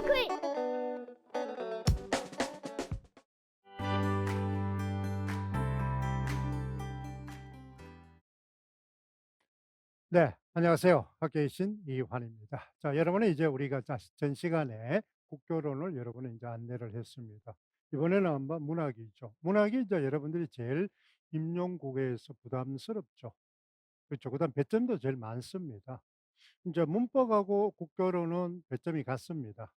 퀴즈. 네, 안녕하세요. 학교의 신 이환입니다. 자, 여러분은 이제 우리가 전 시간에 국교론을 여러분은 이제 안내를 했습니다. 이번에는 한번 문학이죠. 문학이 이제 여러분들이 제일 임용국에서 부담스럽죠. 그렇죠. 그다음 배점도 제일 많습니다. 이제 문법하고 국교론은 배점이 같습니다.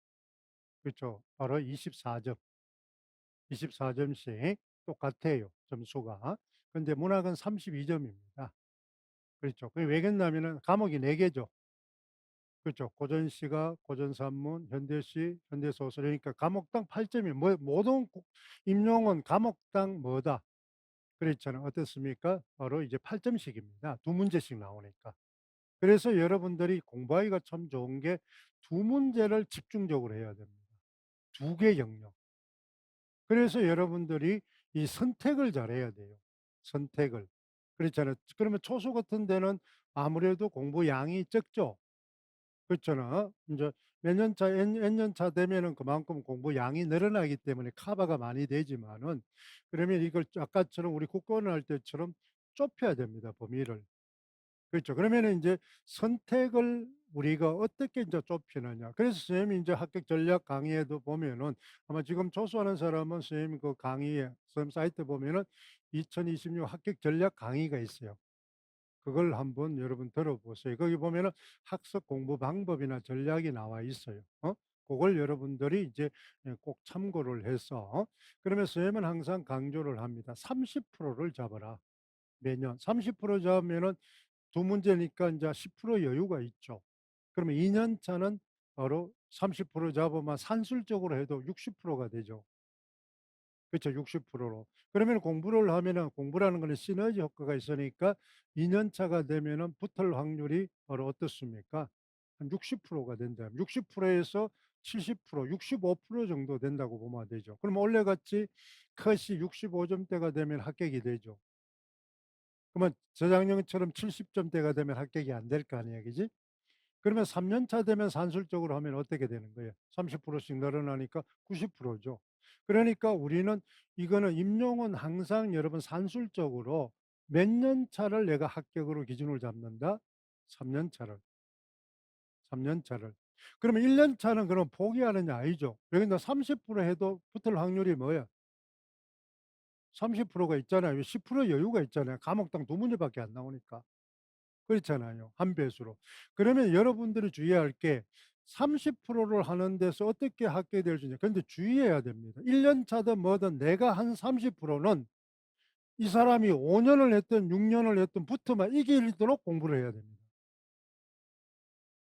그렇죠. 바로 24점, 24점씩 똑같아요. 점수가. 근데 문학은 32점입니다. 그렇죠. 그게 왜 그랬냐면은 과목이 4개죠. 그렇죠. 고전시가, 고전산문, 현대시, 현대소설 그러니까 과목당 8점이 뭐 모든 임용은 과목당 뭐다 그랬잖아요. 어떻습니까? 바로 이제 8점씩입니다. 두 문제씩 나오니까. 그래서 여러분들이 공부하기가 참 좋은 게 두 문제를 집중적으로 해야 됩니다. 두 개 영역. 그래서 여러분들이 이 선택을 잘해야 돼요. 선택을. 그렇잖아요. 그러면 초수 같은 데는 아무래도 공부 양이 적죠. 그렇잖아. 인제 몇 년 차 N 년 차 되면은 그만큼 공부 양이 늘어나기 때문에 커버가 많이 되지만은 그러면 이걸 아까처럼 우리 국어를 할 때처럼 좁혀야 됩니다, 범위를. 그렇죠. 그러면은 인제 선택을 우리가 어떻게 인제 좁히느냐. 그래서 선생님이 인제 합격 전략 강의에도 보면은 아마 지금 조수하는 사람은 선생님 그 강의에 선생님 사이트 보면은 2026 합격 전략 강의가 있어요. 그걸 한번 여러분 들어보세요. 거기 보면은 학습 공부 방법이나 전략이 나와 있어요. 그걸 여러분들이 이제 꼭 참고를 해서 그러면 선생님은 항상 강조를 합니다. 30%를 잡아라. 매년 30% 잡으면은 두 문제니까 인제 10% 여유가 있죠. 그러면 2년 차는 바로 30% 잡으면 산술적으로 해도 60%가 되죠. 그쵸. 60%로. 그러면 공부를 하면은 공부라는 거는 시너지 효과가 있으니까 2년 차가 되면은 붙을 확률이 바로 어떻습니까? 한 60%가 된다. 60% 에서 70%, 65% 정도 된다고 보면 되죠. 그럼 원래같이 컷이 65 점대가 되면 합격이 되죠. 그러면 저장년처럼 70 점대가 되면 합격이 안 될 거 아니에요. 그지? 그러면 3년 차 되면 산술적으로 하면 어떻게 되는 거예요? 30%씩 늘어나니까 90%죠. 그러니까 우리는 이거는 임용은 항상 여러분 산술적으로 몇 년 차를 내가 합격으로 기준을 잡는다? 3년 차를. 3년 차를. 그러면 1년 차는 그럼 포기하느냐 아니죠. 여기다 30% 해도 붙을 확률이 뭐야? 30%가 있잖아요. 10% 여유가 있잖아요. 과목당 두 문제밖에 안 나오니까. 그렇잖아요. 한 배수로. 그러면 여러분들이 주의할 게 30%를 하는 데서 어떻게 합격이 될 수 있냐. 근데 주의해야 됩니다. 1년 차든 뭐든 내가 한 30%는 이 사람이 5 년을 했든 6 년을 했든 붙으면 이기도록 공부를 해야 됩니다.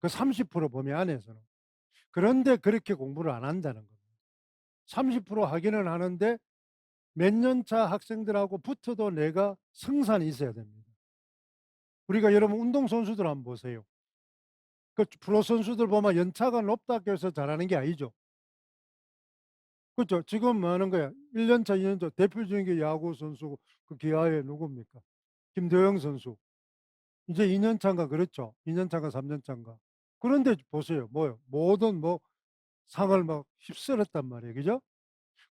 그 30% 범위 안에서는. 그런데 그렇게 공부를 안 한다는 겁니다. 30% 하기는 하는데 몇 년 차 학생들하고 붙어도 내가 승산이 있어야 됩니다. 우리가 여러분 운동선수들 한번 보세요. 그 프로 선수들 보면 연차가 높다고 해서 잘하는 게 아니죠. 그렇죠. 지금 뭐 하는 거야. 1 년 차, 2년 차 대표적인 게 야구 선수 그 기아의 누굽니까? 김도영 선수. 이제 2년 차인가 그렇죠. 2년 차인가 3년 차인가. 그런데 보세요. 뭐요? 모든 뭐 상을 막 휩쓸었단 말이에요. 그죠?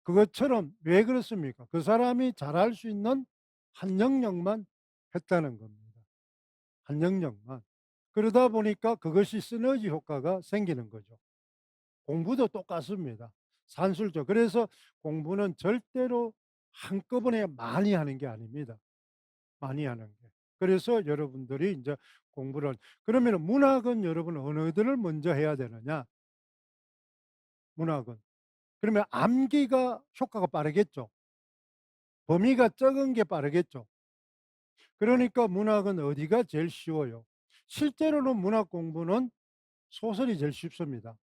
그것처럼 왜 그렇습니까? 그 사람이 잘할 수 있는 한 영역만 했다는 겁니다. 한 영역만. 그러다 보니까 그것이 시너지 효과가 생기는 거죠. 공부도 똑같습니다. 산술적. 그래서 공부는 절대로 한꺼번에 많이 하는 게 아닙니다. 많이 하는 게. 그래서 여러분들이 인제 공부를 그러면은 문학은 여러분 언어들을 먼저 해야 되느냐? 문학은. 그러면 암기가 효과가 빠르겠죠. 범위가 적은 게 빠르겠죠. 그러니까 문학은 어디가 제일 쉬워요? 실제로는 문학 공부는 소설이 제일 쉽습니다.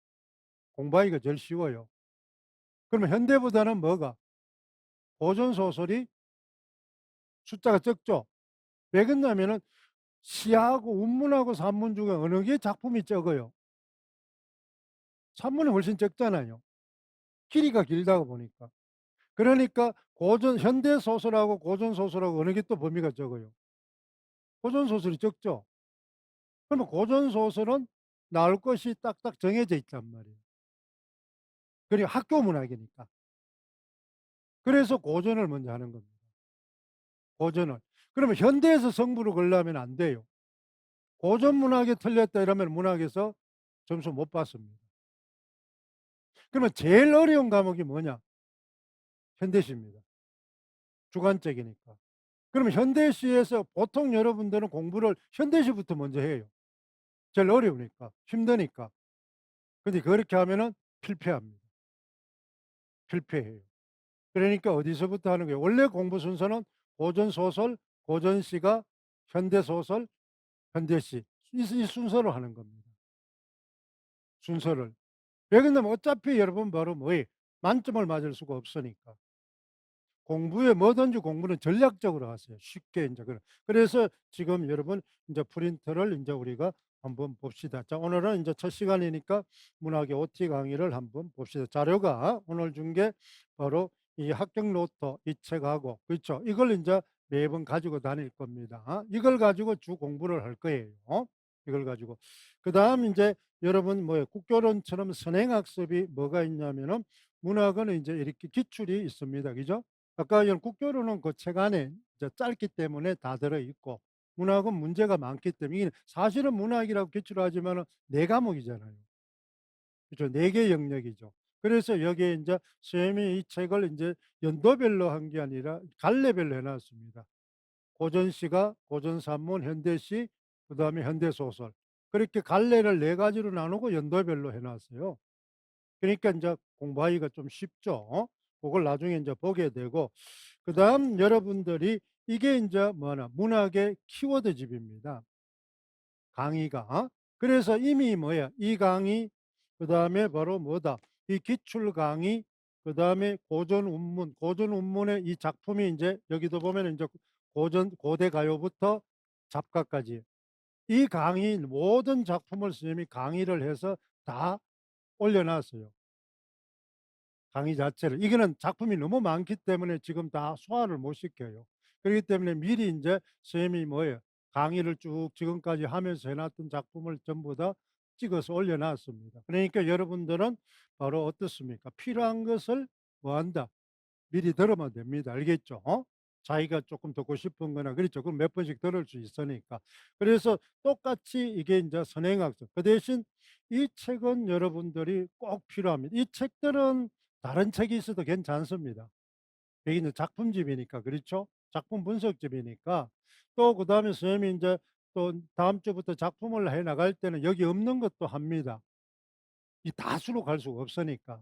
공부하기가 제일 쉬워요. 그러면 현대보다는 뭐가? 고전 소설이 숫자가 적죠. 왜 그러냐면은 시하고 운문하고 산문 중에 어느 게 작품이 적어요? 산문이 훨씬 적잖아요. 길이가 길다 보니까. 그러니까 고전 현대 소설하고 고전 소설하고 어느 게 또 범위가 적어요? 고전 소설이 적죠. 그러면 고전 소설은 나올 것이 딱딱 정해져 있단 말이에요. 그리고 학교 문학이니까. 그래서 고전을 먼저 하는 겁니다. 고전을. 그러면 현대에서 승부를 걸려면 안 돼요. 고전 문학이 틀렸다 이러면 문학에서 점수 못 받습니다. 그러면 제일 어려운 과목이 뭐냐? 현대시입니다. 주관적이니까. 그러면 현대시에서 보통 여러분들은 공부를 현대시부터 먼저 해요. 제일 어려우니까, 힘드니까. 근데 그렇게 하면은 필패합니다. 필패해요. 그러니까 어디서부터 하는 거예요? 원래 공부 순서는 고전 소설, 고전 시가, 현대 소설, 현대 시. 이 순서로 하는 겁니다. 순서를. 왜 그러냐면 어차피 여러분 바로 뭐예요? 만점을 맞을 수가 없으니까. 공부에 뭐든지 공부는 전략적으로 하세요. 쉽게 인제 그래서 지금 여러분 인제 프린트를 인제 우리가 한번 봅시다. 자, 오늘은 인제 첫 시간이니까 문학의 OT 강의를 한번 봅시다. 자료가 오늘 준 게 바로 이 합격 노트 이 책하고, 그렇죠? 이걸 인제 매번 가지고 다닐 겁니다. 이걸 가지고 주 공부를 할 거예요. 이걸 가지고. 그다음 인제 여러분 뭐예요? 국교론처럼 선행학습이 뭐가 있냐면은 문학은 인제 이렇게 기출이 있습니다. 그죠? 아까 이런 국교로는 그 책 안에 이제 짧기 때문에 다 들어 있고, 문학은 문제가 많기 때문에 이게 사실은 문학이라고 기출하지만은 4 과목이잖아요. 그죠? 4개 영역이죠. 그래서 여기에 인제 선생님이 이 책을 인제 연도별로 한 게 아니라 갈래별로 해 놨습니다. 고전시가, 고전산문, 현대시, 그다음에 현대소설. 그렇게 갈래를 4 가지로 나누고 연도별로 해 놨어요. 그러니까 인제 공부하기가 좀 쉽죠. 고걸 나중에 인제 보게 되고, 그다음 여러분들이 이게 인제 뭐하나 문학의 키워드 집입니다, 강의가. 그래서 이미 뭐야 이 강의, 그다음에 바로 뭐다 이 기출 강의, 그다음에 고전 운문, 고전 운문의 이 작품이 인제 여기도 보면은 인제 고전 고대 가요부터 잡가까지 이 강의 모든 작품을 선생님이 강의를 해서 다 올려 놨어요. 강의 자체를. 이거는 작품이 너무 많기 때문에 지금 다 소화를 못 시켜요. 그렇기 때문에 미리 인제 선생님이 뭐예요? 강의를 쭉 지금까지 하면서 해 놨던 작품을 전부 다 찍어서 올려 놨습니다. 그러니까 여러분들은 바로 어떻습니까? 필요한 것을 뭐 한다? 미리 들으면 됩니다. 알겠죠? 자기가 쪼끔 듣고 싶은 거나 그렇죠. 그럼 몇 번씩 들을 수 있으니까. 그래서 똑같이 이게 인제 선행학습. 그 대신 이 책은 여러분들이 꼭 필요합니다. 이 책들은 다른 책이 있어도 괜찮습니다. 이게 이제 작품집이니까, 그렇죠? 작품 분석집이니까. 또 그다음에 선생님이 인제 또 다음 주부터 작품을 해 나갈 때는 여기 없는 것도 합니다. 이 다수로 갈 수가 없으니까.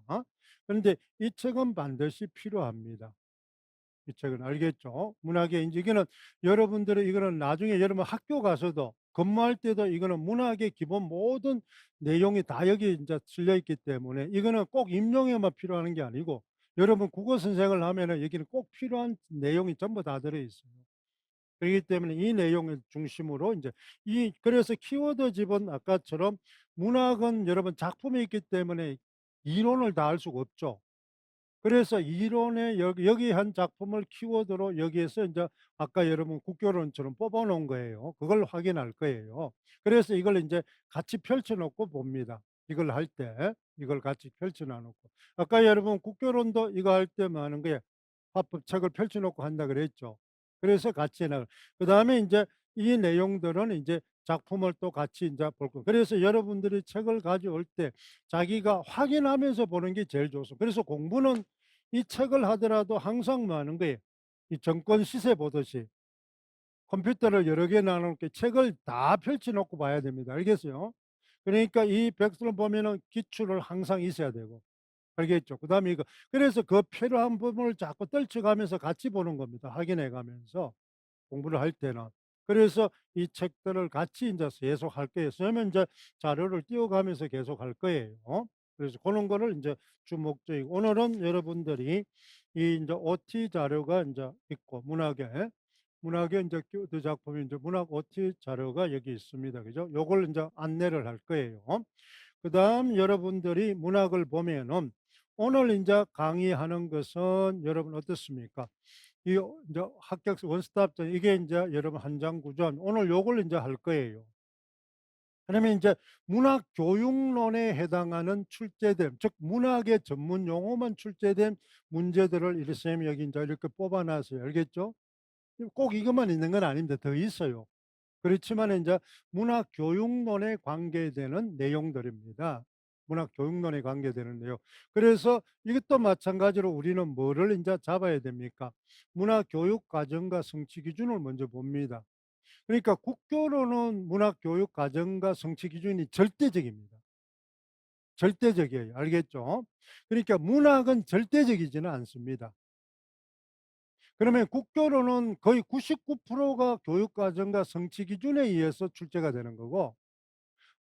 그런데 이 책은 반드시 필요합니다. 이 책은 알겠죠? 문학의 인제 이거는 여러분들은 이거는 나중에 여러분 학교 가서도 근무할 때도 이거는 문학의 기본 모든 내용이 다 여기 인제 실려 있기 때문에 이거는 꼭 임용에만 필요한 게 아니고 여러분 국어 선생을 하면은 여기는 꼭 필요한 내용이 전부 다 들어 있어요. 그렇기 때문에 이 내용을 중심으로 인제 그래서 키워드 집은 아까처럼 문학은 여러분 작품이 있기 때문에 이론을 다 알 수가 없죠. 그래서 이론에 여기 한 작품을 키워드로 여기에서 인제 아까 여러분 국교론처럼 뽑아 놓은 거예요. 그걸 확인할 거예요. 그래서 이걸 인제 같이 펼쳐 놓고 봅니다. 이걸 할 때 이걸 같이 펼쳐 놔 놓고. 아까 여러분 국교론도 이거 할 때 뭐 하는 거예요? 합법책을 펼쳐 놓고 한다 그랬죠. 그래서 같이 그다음에 인제 이 내용들은 인제 작품을 또 같이 인제 볼 거. 그래서 여러분들이 책을 가져올 때 자기가 확인하면서 보는 게 제일 좋습니다. 그래서 공부는 이 책을 하더라도 항상 뭐 하는 거예요? 이 정권 시세 보듯이 컴퓨터를 여러 개 나눠 놓게 책을 다 펼쳐 놓고 봐야 됩니다. 알겠어요? 그러니까 이 백서를 보면은 기출을 항상 있어야 되고. 알겠죠? 그다음에 이거 그래서 그 필요한 부분을 자꾸 떨쳐 가면서 같이 보는 겁니다, 확인해 가면서 공부를 할 때는. 그래서 이 책들을 같이 인제 계속 할 거예요. 선생님은 인제 자료를 띄워 가면서 계속 할 거예요. 그래서 고런 거를 인제 주목적이고 오늘은 여러분들이 이 인제 OT 자료가 인제 있고 문학의 인제 그 작품이 인제 문학 OT 자료가 여기 있습니다. 그죠? 요걸 인제 안내를 할 거예요. 그다음 여러분들이 문학을 보면은 오늘 인제 강의하는 것은 여러분 어떻습니까? 이 인제 합격서 원스톱 이게 인제 여러분 한 장 구조함 오늘 요걸 인제 할 거예요. 그러면 인제 문학 교육론에 해당하는 출제된, 즉 문학의 전문 용어만 출제된 문제들을 이 선생님이 여기 인제 이렇게 뽑아 놨어요. 알겠죠? 꼭 이것만 있는 건 아닙니다. 더 있어요. 그렇지만 인제 문학 교육론에 관계되는 내용들입니다. 문학 교육론에 관계되는 내용. 그래서 이것도 마찬가지로 우리는 뭐를 인제 잡아야 됩니까? 문학 교육 과정과 성취 기준을 먼저 봅니다. 그러니까 국교로는 문학 교육 과정과 성취 기준이 절대적입니다. 절대적이에요. 알겠죠? 그러니까 문학은 절대적이지는 않습니다. 그러면 국교로는 거의 99%가 교육 과정과 성취 기준에 의해서 출제가 되는 거고,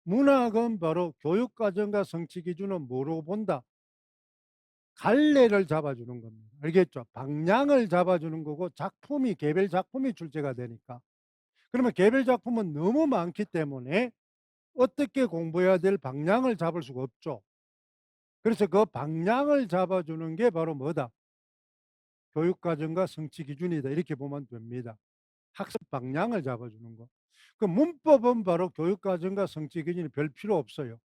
문학은 바로 교육 과정과 성취 기준은 뭐로 본다? 갈래를 잡아주는 겁니다. 알겠죠? 방향을 잡아주는 거고, 작품이 개별 작품이 출제가 되니까. 그러면 개별 작품은 너무 많기 때문에 어떻게 공부해야 될 방향을 잡을 수가 없죠. 그래서 그 방향을 잡아주는 게 바로 뭐다? 교육과정과 성취 기준이다. 이렇게 보면 됩니다. 학습 방향을 잡아주는 거. 그 문법은 바로 교육과정과 성취 기준이 별 필요 없어요.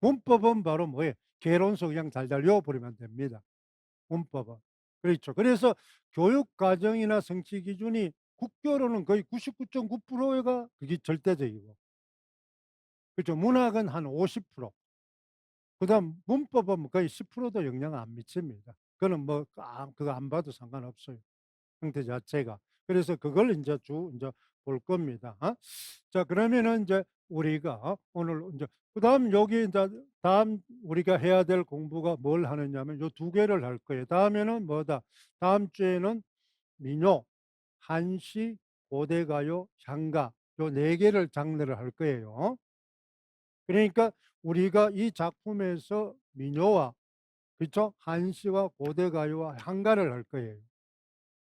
문법은 바로 뭐예요? 개론서 그냥 달달 외워버리면 됩니다. 문법은. 그렇죠. 그래서 교육과정이나 성취 기준이 국교로는 거의 99.9%가 그게 절대적이고, 그렇죠. 문학은 한 50%, 그다음 문법은 뭐 거의 10%도 영향을 안 미칩니다. 그거는 뭐 그거 안 봐도 상관없어요, 형태 자체가. 그래서 그걸 인제 인제 볼 겁니다. 자, 그러면은 인제 우리가 오늘 인제 그다음 여기 인제 다음 우리가 해야 될 공부가 뭘 하느냐면 요 두 개를 할 거예요. 다음에는 뭐다? 다음 주에는 민요, 한시, 고대가요, 향가, 요 네 개를 장르를 할 거예요. 그러니까 우리가 이 작품에서 민요와, 그쵸? 한시와 고대가요와 향가를 할 거예요,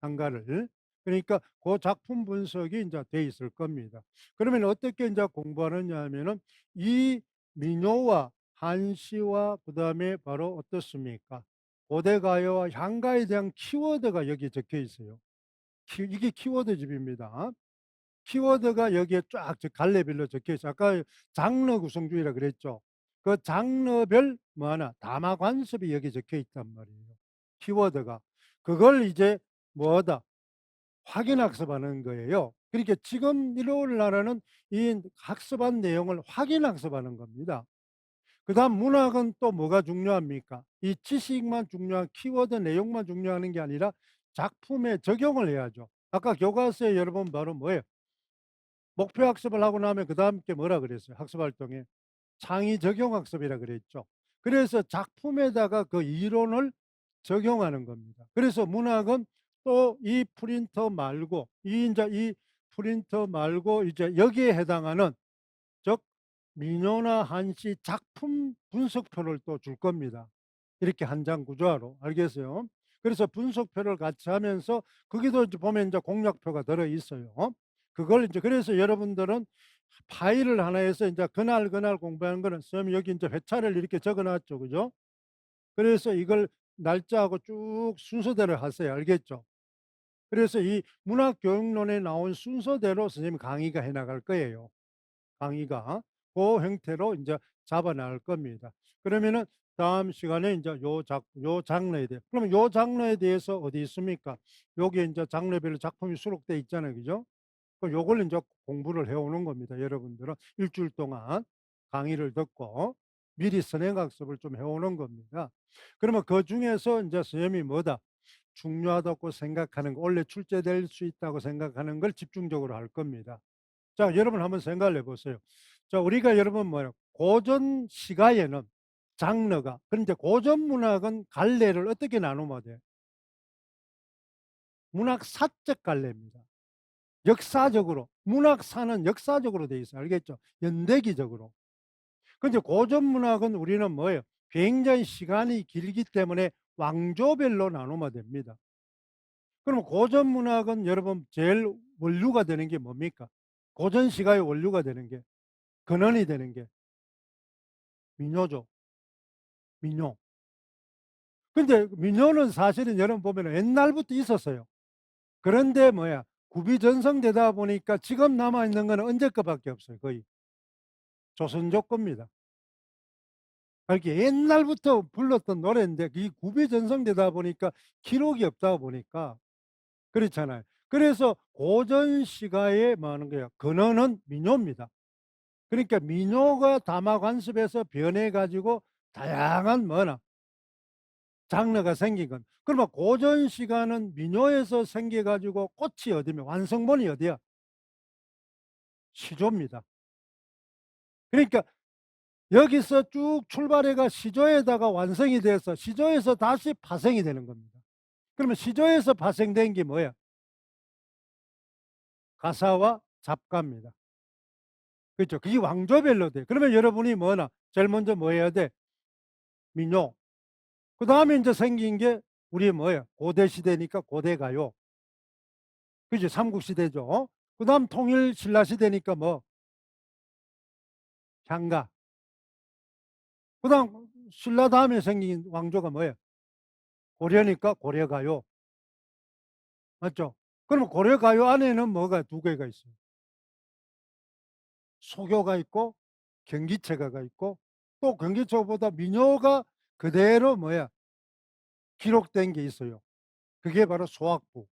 향가를. 그러니까 고 작품 분석이 인제 돼 있을 겁니다. 그러면 어떻게 인제 공부하느냐 하면은 이 민요와 한시와 그다음에 바로 어떻습니까? 고대가요와 향가에 대한 키워드가 여기에 적혀 있어요. 이게 키워드 집입니다. 키워드가 여기에 쫙 갈래별로 적혀 있어요. 아까 장르 구성주의라 그랬죠. 그 장르별 뭐 하나 담화 관습이 여기 적혀 있단 말이에요, 키워드가. 그걸 이제 뭐다? 확인 학습하는 거예요. 그러니까 지금 일요일 날에는 이 학습한 내용을 확인 학습하는 겁니다. 그다음 문학은 또 뭐가 중요합니까? 이 지식만 중요한, 키워드 내용만 중요한 게 아니라 작품에 적용을 해야죠. 아까 교과서에 여러분 바로 뭐예요? 목표 학습을 하고 나면 그다음 게 뭐라 그랬어요? 학습 활동에 창의 적용 학습이라 그랬죠. 그래서 작품에다가 그 이론을 적용하는 겁니다. 그래서 문학은 또 이 프린터 말고 이 프린터 말고 이제 여기에 해당하는, 즉 민요나 한시 작품 분석표를 또 줄 겁니다. 이렇게 한 장 구조화로. 알겠어요? 그래서 분석표를 같이 하면서 거기도 이제 보면 이제 공략표가 들어 있어요. 그걸 이제 그래서 여러분들은 파일을 하나에서 인제 그날 공부하는 거는 선생님이 여기 인제 회차를 이렇게 적어 놨죠. 그죠? 그래서 이걸 날짜하고 쭉 순서대로 하세요. 알겠죠? 그래서 이 문학교육론에 나온 순서대로 선생님이 강의가 해 나갈 거예요. 강의가. 고 형태로 인제 잡아 나갈 겁니다. 그러면은 다음 시간에 인제 요 장르에 대해, 그러면 요 장르에 대해서 어디 있습니까? 여기에 인제 장르별로 작품이 수록돼 있잖아요. 그죠? 요걸 인제 공부를 해 오는 겁니다. 여러분들은 일 주일 동안 강의를 듣고 미리 선행학습을 좀 해 오는 겁니다. 그러면 그중에서 인제 선생님이 뭐다? 중요하다고 생각하는 거, 원래 출제될 수 있다고 생각하는 걸 집중적으로 할 겁니다. 자, 여러분 한번 생각을 해 보세요. 자, 우리가 여러분 뭐예요? 고전 시가에는 장르가, 그런데 고전 문학은 갈래를 어떻게 나누면 돼요? 문학사적 갈래입니다. 역사적으로. 문학사는 역사적으로 돼 있어요. 알겠죠? 연대기적으로. 근데 고전 문학은 우리는 뭐예요? 굉장히 시간이 길기 때문에 왕조별로 나누면 됩니다. 그럼 고전 문학은 여러분 제일 원류가 되는 게 뭡니까? 고전 시가의 원류가 되는 게, 근원이 되는 게 민요죠. 민요. 근데 민요는 사실은 여러분 보면은 옛날부터 있었어요. 그런데 뭐야, 구비 전성되다 보니까 지금 남아 있는 거는 언제 거밖에 없어요, 거의. 조선족 겁니다. 이렇게 옛날부터 불렀던 노래인데 그게 구비전성되다 보니까 기록이 없다 보니까 그렇잖아요. 그래서 고전 시가에 뭐 하는 거예요? 근원은 민요입니다. 그러니까 민요가 담화 관습에서 변해 가지고 다양한 뭐나 장르가 생긴 건. 그러면 고전 시가는 민요에서 생겨 가지고 꽃이 어디며 완성본이 어디야? 시조입니다. 그러니까 여기서 쭉 출발해가 시조에다가 완성이 돼서 시조에서 다시 파생이 되는 겁니다. 그러면 시조에서 파생된 게 뭐야? 가사와 잡가입니다. 그렇죠. 그게 왕조별로 돼. 그러면 여러분이 뭐나 제일 먼저 뭐 해야 돼? 민요. 그다음에 인제 생긴 게 우리 뭐야? 고대 시대니까 고대 가요. 그지? 삼국 시대죠. 그다음 통일 신라 시대니까 뭐 향가. 그다음 신라 다음에 생긴 왕조가 뭐예요? 고려니까 고려가요. 맞죠? 그러면 고려가요 안에는 뭐가 두 개가 있어요. 소교가 있고 경기체가가 있고 또 경기체보다 민요가 그대로 뭐야? 기록된 게 있어요. 그게 바로 소학부.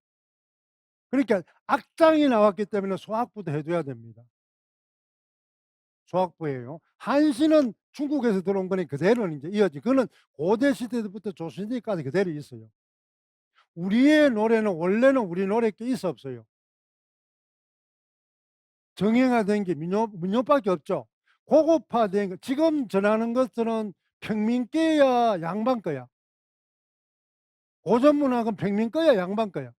그러니까 악장이 나왔기 때문에 소학부도 해 줘야 됩니다. 소학부예요. 한시는 중국에서 들어온 거니 그대로는 인제 이어지 그거는 고대 시대부터 조선 시대까지 그대로 있어요. 우리의 노래는 원래는 우리 노래 게 있어 없어요? 정형화된 게 민요밖에 없죠. 고급화된 거 지금 전하는 것들은 평민께야 양반 거야. 고전 문학은 평민 거야 양반 거야?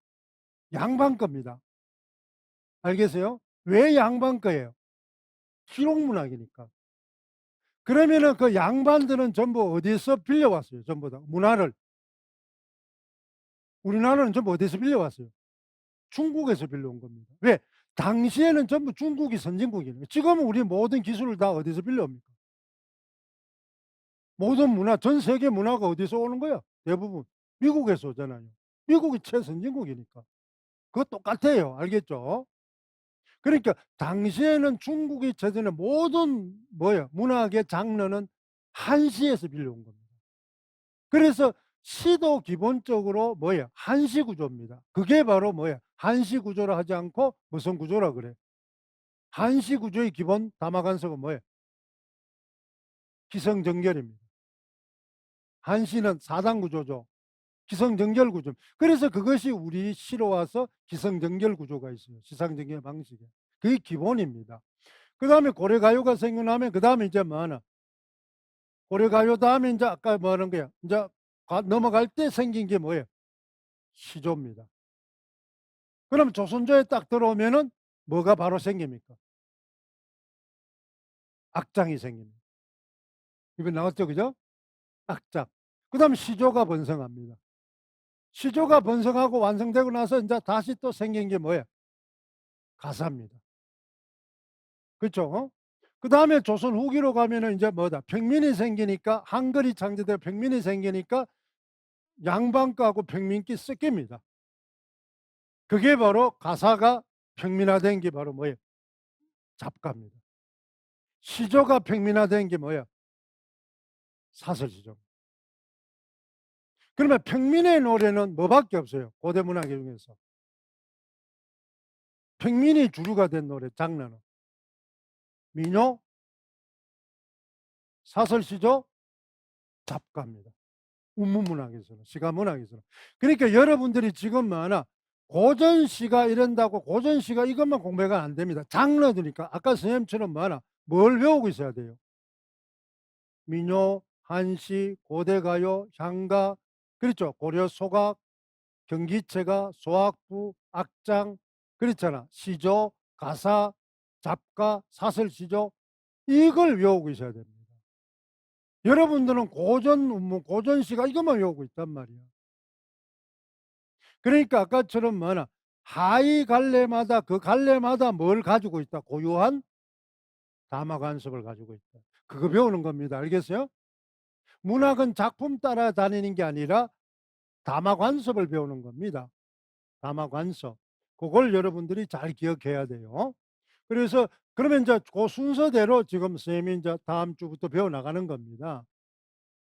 양반 겁니다. 알겠어요? 왜 양반 거예요? 기록 문학이니까. 그러면은 그 양반들은 전부 어디서 빌려왔어요 전부 다 문화를. 우리나라는 전부 어디서 빌려왔어요? 중국에서 빌려온 겁니다. 왜? 당시에는 전부 중국이 선진국이에요. 지금은 우리 모든 기술을 다 어디서 빌려옵니까? 모든 문화 전 세계 문화가 어디서 오는 거야? 대부분 미국에서 오잖아요. 미국이 최선진국이니까. 그거 똑같아요. 알겠죠? 그러니까 당시에는 중국이 최전에 모든 뭐야 문학의 장르는 한시에서 빌려온 겁니다. 그래서 시도 기본적으로 뭐야 한시 구조입니다. 그게 바로 뭐야 한시 구조라 하지 않고 무슨 구조라 그래? 한시 구조의 기본 담화관서가 뭐예요? 기성정결입니다. 한시는 사단 구조죠. 기성정결 구조. 그래서 그것이 우리 시로 와서 기성정결 구조가 있어요. 시상정결 방식에. 그게 기본입니다. 그다음에 고려가요가 생겨나면 그다음에 이제 뭐 하나 고려가요 다음에 인제 아까 뭐 하는 거야? 인제 넘어갈 때 생긴 게 뭐예요? 시조입니다. 그럼 조선조에 딱 들어오면은 뭐가 바로 생깁니까? 악장이 생깁니다. 이거 나왔죠, 그죠? 악장. 그다음에 시조가 번성합니다. 시조가 번성하고 완성되고 나서 인제 다시 또 생긴 게 뭐예요? 가사입니다. 그쵸? 그다음에 조선 후기로 가면은 인제 뭐다? 평민이 생기니까 한글이 창제되고 평민이 생기니까 양반가하고 평민기 섞입니다. 그게 바로 가사가 평민화된 게 바로 뭐예요? 잡가입니다. 시조가 평민화된 게 뭐야? 사설시조. 그러면 평민의 노래는 뭐밖에 없어요? 고대 문학 중에서. 평민이 주류가 된 노래 장르는 민요, 사설시조, 잡가입니다. 운문문학에서는 시가문학에서는. 그러니까 여러분들이 지금 뭐하나 고전시가 이런다고 고전시가 이것만 공부가 안 됩니다. 장르드니까 아까 선생님처럼 뭐하나 뭘 배우고 있어야 돼요? 민요, 한시, 고대가요, 향가 그렇죠. 고려 소각, 경기체가, 소학부, 악장 그렇잖아. 시조, 가사, 잡가, 사설시조 이걸 외우고 있어야 됩니다. 여러분들은 고전시가 이것만 외우고 있단 말이야. 그러니까 아까처럼 뭐나 하이 갈래마다 그 갈래마다 뭘 가지고 있다? 고유한 담화관습을 가지고 있다. 그거 배우는 겁니다. 알겠어요? 문학은 작품 따라다니는 게 아니라 담화관습을 배우는 겁니다. 담화관습. 그걸 여러분들이 잘 기억해야 돼요. 그래서 그러면 인제 고 순서대로 지금 선생님이 인제 다음 주부터 배워 나가는 겁니다.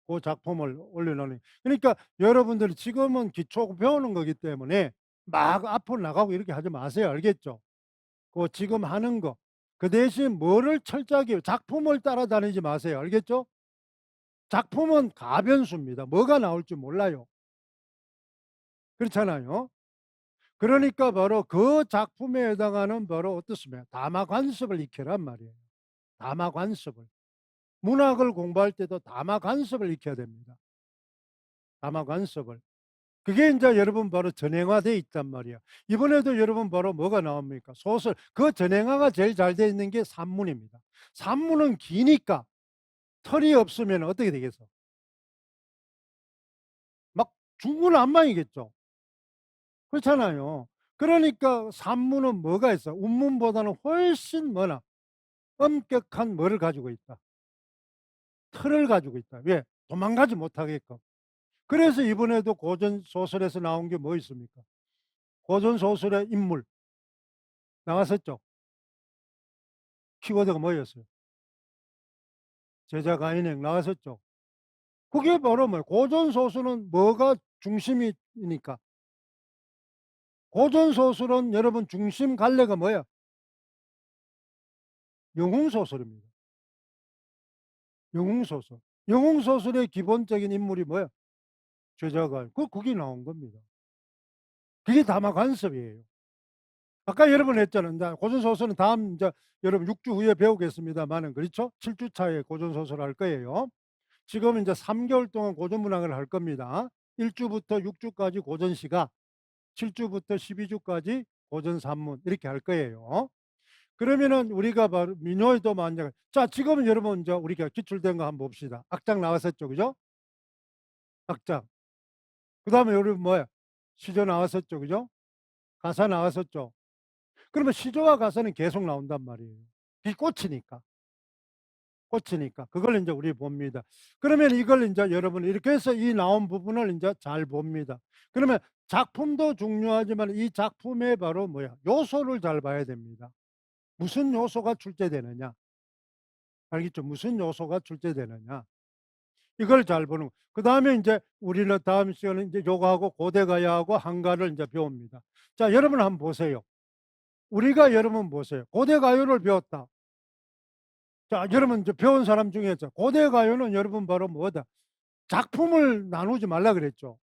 고 작품을 올려놓으니. 그러니까 여러분들이 지금은 기초 배우는 거기 때문에 막 앞으로 나가고 이렇게 하지 마세요. 알겠죠? 고 지금 하는 거. 그 대신 뭐를 철저하게 작품을 따라다니지 마세요. 알겠죠? 작품은 가변수입니다. 뭐가 나올지 몰라요. 그렇잖아요. 그러니까 바로 그 작품에 해당하는 바로 어떻습니까? 담화관습을 익히란 말이에요. 담화관습을. 문학을 공부할 때도 담화관습을 익혀야 됩니다. 담화관습을. 그게 인제 여러분 바로 전행화돼 있단 말이에요. 이번에도 여러분 바로 뭐가 나옵니까? 소설. 그 전행화가 제일 잘 돼 있는 게 산문입니다. 산문은 기니까 틀이 없으면 어떻게 되겠어? 막 중구난방이겠죠. 그렇잖아요. 그러니까 산문은 뭐가 있어? 운문보다는 훨씬 뭐나 엄격한 뭐를 가지고 있다. 틀을 가지고 있다. 왜? 도망가지 못하게끔. 그래서 이번에도 고전 소설에서 나온 게 뭐 있습니까? 고전 소설의 인물 나왔었죠. 키워드가 뭐였어요? 제자가인행 나왔었죠. 그게 바로 뭐예요? 고전 소설은 뭐가 중심이니까. 고전 소설은 여러분 중심 갈래가 뭐야? 영웅 소설입니다. 영웅 소설. 영웅 소설의 기본적인 인물이 뭐야? 제자가 그게 나온 겁니다. 그게 담화 관습이에요. 아까 여러분 했잖아요. 인제 고전 소설은 다음 인제 여러분 6주 후에 배우겠습니다마는 그렇죠? 7 주 차에 고전 소설을 할 거예요. 지금 인제 3 개월 동안 고전 문학을 할 겁니다. 1 주부터 6 주까지 고전 시가, 7 주부터 12 주까지 고전 산문 이렇게 할 거예요. 그러면은 우리가 바로 민요에도 만약 자 지금은 여러분 인제 우리가 기출된 거 한번 봅시다. 악장 나왔었죠. 그죠? 악장. 그다음에 여러분 뭐야? 시조 나왔었죠. 그죠? 가사 나왔었죠. 그러면 시조와 가사는 계속 나온단 말이에요. 그게 꽃이니까. 꽃이니까. 그걸 인제 우리 봅니다. 그러면 이걸 인제 여러분 이렇게 해서 이 나온 부분을 인제 잘 봅니다. 그러면 작품도 중요하지만 이 작품의 바로 뭐야? 요소를 잘 봐야 됩니다. 무슨 요소가 출제되느냐. 알겠죠? 무슨 요소가 출제되느냐. 이걸 잘 보는 그다음에 인제 우리는 다음 시간에 인제 요거하고 고대가야하고 한가를 인제 배웁니다. 자 여러분 한번 보세요. 우리가 여러분 보세요. 고대가요를 배웠다. 자 여러분 이제 배운 사람 중에서 고대가요는 여러분 바로 뭐다? 작품을 나누지 말라 그랬죠.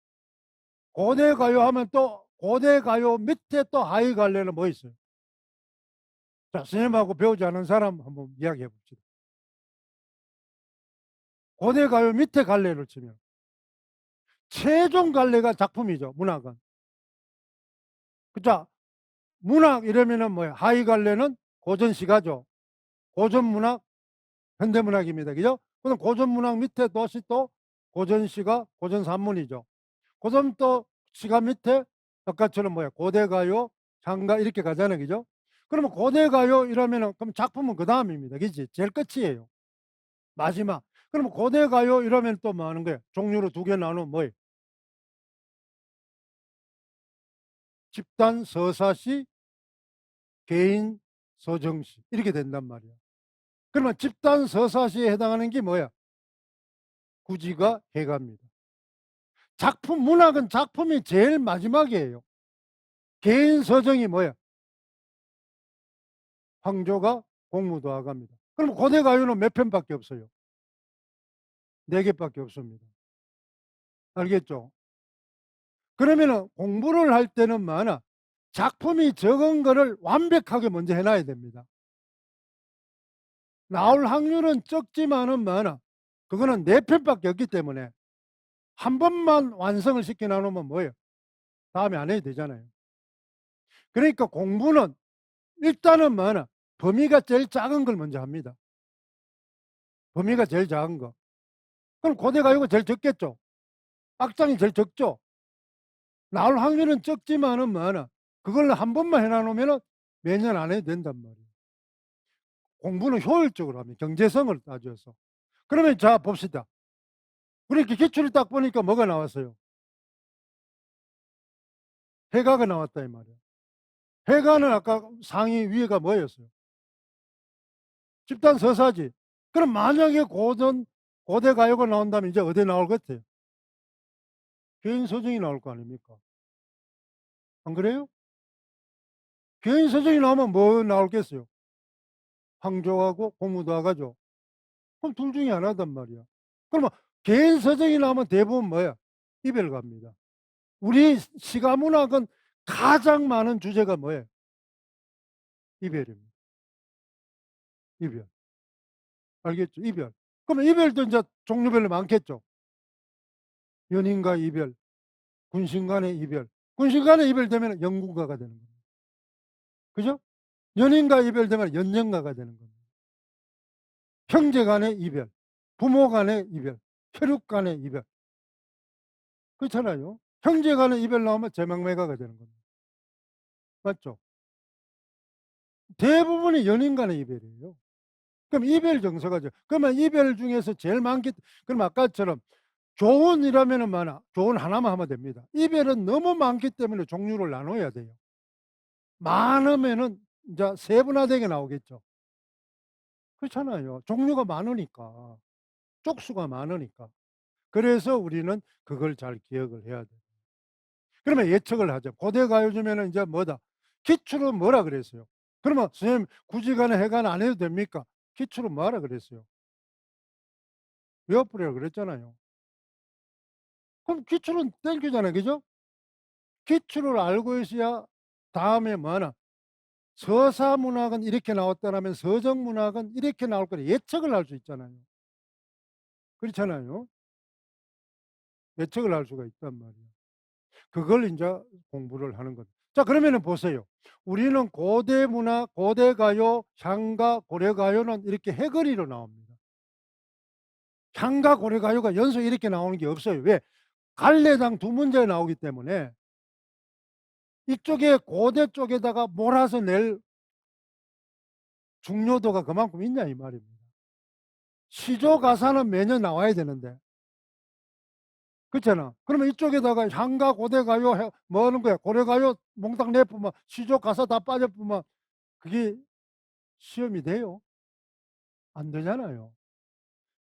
고대가요 하면 또 고대가요 밑에 또 하위 갈래는 뭐 있어요? 자 선생님하고 배우지 않은 사람 한번 이야기해 봅시다. 고대가요 밑에 갈래를 치면 최종 갈래가 작품이죠, 문학은. 자 문학 이러면은 뭐야? 하위 갈래는 고전 시가죠. 고전 문학, 현대 문학입니다. 그죠? 그럼 고전 문학 밑에 다시 또 고전 시가, 고전 산문이죠. 그다음 또 시가 밑에 아까처럼 뭐야? 고대 가요, 장가 이렇게 가잖아요. 그죠? 그러면 고대 가요 이러면은 그럼 작품은 그다음입니다. 그지? 제일 끝이에요. 마지막. 그러면 고대 가요 이러면 또 뭐 하는 거예요? 종류로 두 개 나누면 뭐예요? 집단 서사시, 개인 서정시 이렇게 된단 말이야. 그러면 집단 서사시에 해당하는 게 뭐야? 구지가 해가입니다. 작품 문학은 작품이 제일 마지막이에요. 개인 서정이 뭐야? 황조가 공무도화가입니다. 그럼 고대 가요는 몇 편밖에 없어요? 4 개밖에 없습니다. 알겠죠? 그러면은 공부를 할 때는 뭐하나 작품이 적은 거를 완벽하게 먼저 해 놔야 됩니다. 나올 확률은 적지만은 뭐하나 그거는 4 편밖에 없기 때문에 한 번만 완성을 시켜 놓으면 뭐예요? 다음에 안 해도 되잖아요. 그러니까 공부는 일단은 뭐하나 범위가 제일 작은 걸 먼저 합니다. 범위가 제일 작은 거. 그럼 고대 가요가 제일 적겠죠. 악장이 제일 적죠. 나올 확률은 적지만은 뭐하나 그걸 한 번만 해 놓으면은 몇 년 안 해도 된단 말이에요. 공부는 효율적으로 하면 경제성을 따져서. 그러면 자 봅시다. 그렇게 기출을 딱 보니까 뭐가 나왔어요? 해가가 나왔다 이 말이에요. 해가는 아까 상위 위에가 뭐였어요? 집단 서사지. 그럼 만약에 고대 가요가 나온다면 이제 어디 나올 것 같아요? 개인 서정이 나올 거 아닙니까? 안 그래요? 개인 서정이 나오면 뭐 나올겠어요? 황조하고 고무도화가죠. 그럼 둘 중에 하나단 말이야. 그러면 개인 서정이 나오면 대부분 뭐야? 이별가입니다. 우리 시가 문학은 가장 많은 주제가 뭐예요? 이별입니다. 이별. 알겠죠? 이별. 그러면 이별도 이제 종류별로 많겠죠. 연인과 이별, 군신 간의 이별. 군신 간의 이별되면 영군가가 되는 겁니다. 그죠? 연인과 이별되면 연정가가 되는 겁니다. 형제 간의 이별, 부모 간의 이별, 혈육 간의 이별. 그렇잖아요. 형제 간의 이별 나오면 제망매가가 되는 겁니다. 맞죠? 대부분이 연인 간의 이별이에요. 그럼 이별 정서가죠. 그러면 이별 중에서 제일 많기, 그럼 아까처럼 교훈이라면은 많아. 교훈 하나만 하면 됩니다. 이별은 너무 많기 때문에 종류를 나눠야 돼요. 많으면은 이제 세분화되게 나오겠죠. 그렇잖아요. 종류가 많으니까. 쪽수가 많으니까. 그래서 우리는 그걸 잘 기억을 해야 돼요. 그러면 예측을 하죠. 고대 가요 중에는 이제 뭐다? 기출은 뭐라 그랬어요? 그러면 선생님 굳이 간에 해간 안 해도 됩니까? 기출은 뭐라 그랬어요? 외워버리라 그랬잖아요. 그럼 기출은 땡큐잖아요. 그죠? 기출을 알고 있어야 다음에 뭐하나? 서사문학은 이렇게 나왔다라면 서정문학은 이렇게 나올 거라 예측을 할 수 있잖아요. 그렇잖아요. 예측을 할 수가 있단 말이에요. 그걸 이제 공부를 하는 거죠. 자, 그러면은 보세요. 우리는 고대 문학, 고대 가요, 향가, 고려 가요는 이렇게 해거리로 나옵니다. 향가, 고려 가요가 연속 이렇게 나오는 게 없어요. 왜? 갈래당 두 문제 나오기 때문에 이쪽에 고대 쪽에다가 몰아서 낼 중요도가 그만큼 있냐 이 말입니다. 시조 가사는 매년 나와야 되는데 그렇잖아. 그러면 이쪽에다가 향가 고대 가요 뭐 하는 거야? 고려 가요 몽땅 내뿜으면 시조 가사 다 빠져뿜으면 그게 시험이 돼요? 안 되잖아요.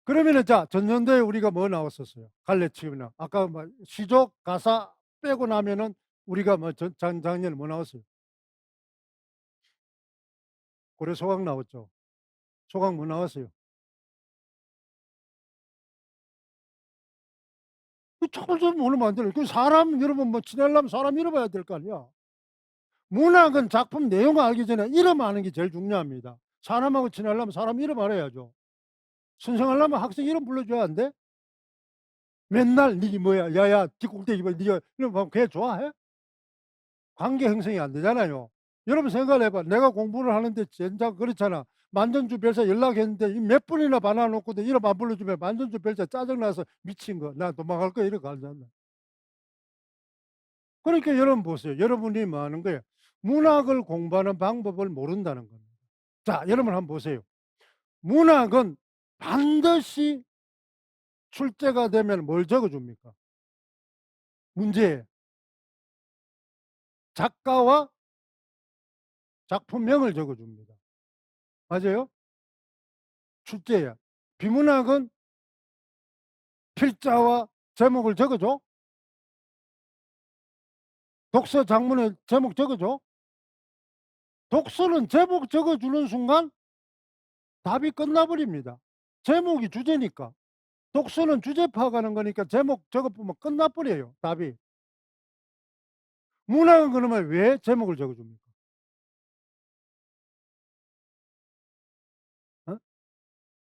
그러면은 자 전년도에 우리가 뭐 나왔었어요? 갈래치기나 아까 뭐 시조 가사 빼고 나면은 우리가 뭐 작년에 뭐 나왔어요? 고려 소각 나왔죠. 소각 뭐 나왔어요? 그 저걸 좀 모르면 안 되는. 그 사람 여러분 뭐 지내려면 사람 잃어봐야 될 거 아니야. 문학은 작품 내용을 알기 전에 이름 아는 게 제일 중요합니다. 사람하고 지내려면 사람 이름 알아야죠. 선생하려면 학생 이름 불러줘야 안 돼? 맨날 니 뭐야, 야야, 뒷꼭대기 뭐, 니가 이러면 걔 좋아해? 관계 형성이 안 되잖아요. 여러분 생각해봐. 내가 공부를 하는데 진짜 그렇잖아. 만전주 별사 연락했는데 몇 분이나 받아놓고도 이름 안 불러주면 만전주 별사 짜증나서 미친 거. 나 도망갈 거 이렇게 하잖아. 그러니까 여러분 보세요. 여러분이 뭐 하는 거예요? 문학을 공부하는 방법을 모른다는 겁니다. 자, 여러분 한번 보세요. 문학은 반드시 출제가 되면 뭘 적어줍니까? 문제에 작가와 작품명을 적어줍니다. 맞아요? 출제야. 비문학은 필자와 제목을 적어줘? 독서 장문에 제목 적어줘? 독서는 제목 적어주는 순간 답이 끝나버립니다. 제목이 주제니까. 독서는 주제 파악하는 거니까 제목 적어보면 끝나버려요. 답이. 문학은 그러면 왜 제목을 적어줍니까? 어?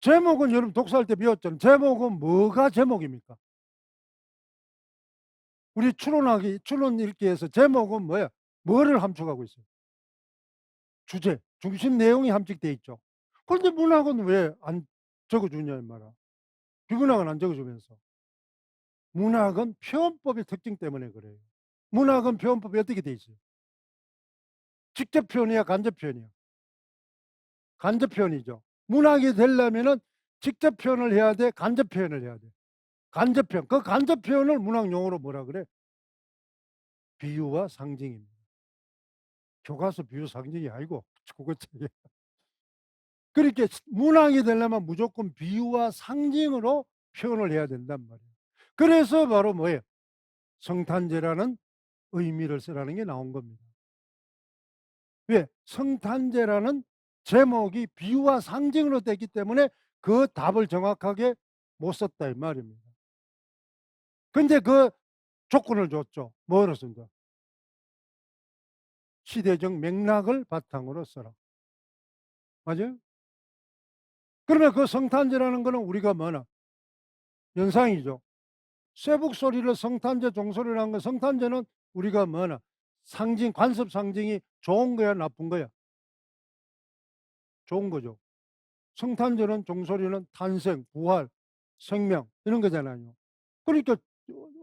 제목은 여러분 독서할 때 배웠잖아요. 제목은 뭐가 제목입니까? 우리 추론 읽기에서 제목은 뭐야? 뭐를 함축하고 있어요? 주제, 중심 내용이 함축되어 있죠. 그런데 문학은 왜 안 적어주냐 이 말이야. 비문학은 안 적어주면서. 문학은 표현법의 특징 때문에 그래요. 문학은 표현법이 어떻게 돼 있어요? 직접 표현이야, 간접 표현이야? 간접 표현이죠. 문학이 되려면은 직접 표현을 해야 돼, 간접 표현을 해야 돼. 간접 표현. 그 간접 표현을 문학 용어로 뭐라 그래? 비유와 상징입니다. 교과서 비유 상징이 아니고 그거 그렇게 문학이 되려면 무조건 비유와 상징으로 표현을 해야 된단 말이에요. 그래서 바로 뭐예요? 성탄제라는 의미를 쓰라는 게 나온 겁니다. 왜? 성탄제라는 제목이 비유와 상징으로 됐기 때문에 그 답을 정확하게 못 썼다 이 말입니다. 근데 그 조건을 줬죠. 뭐로 쓴다? 시대적 맥락을 바탕으로 써라. 맞아요? 그러면 그 성탄제라는 거는 우리가 뭐나 연상이죠. 쇠북 소리를 성탄제 종소리를 한 건 성탄제는 우리가 뭐나 상징 관습 상징이 좋은 거야 나쁜 거야? 좋은 거죠. 성탄절은 종소리는 탄생, 부활, 생명 이런 거잖아요. 그러니까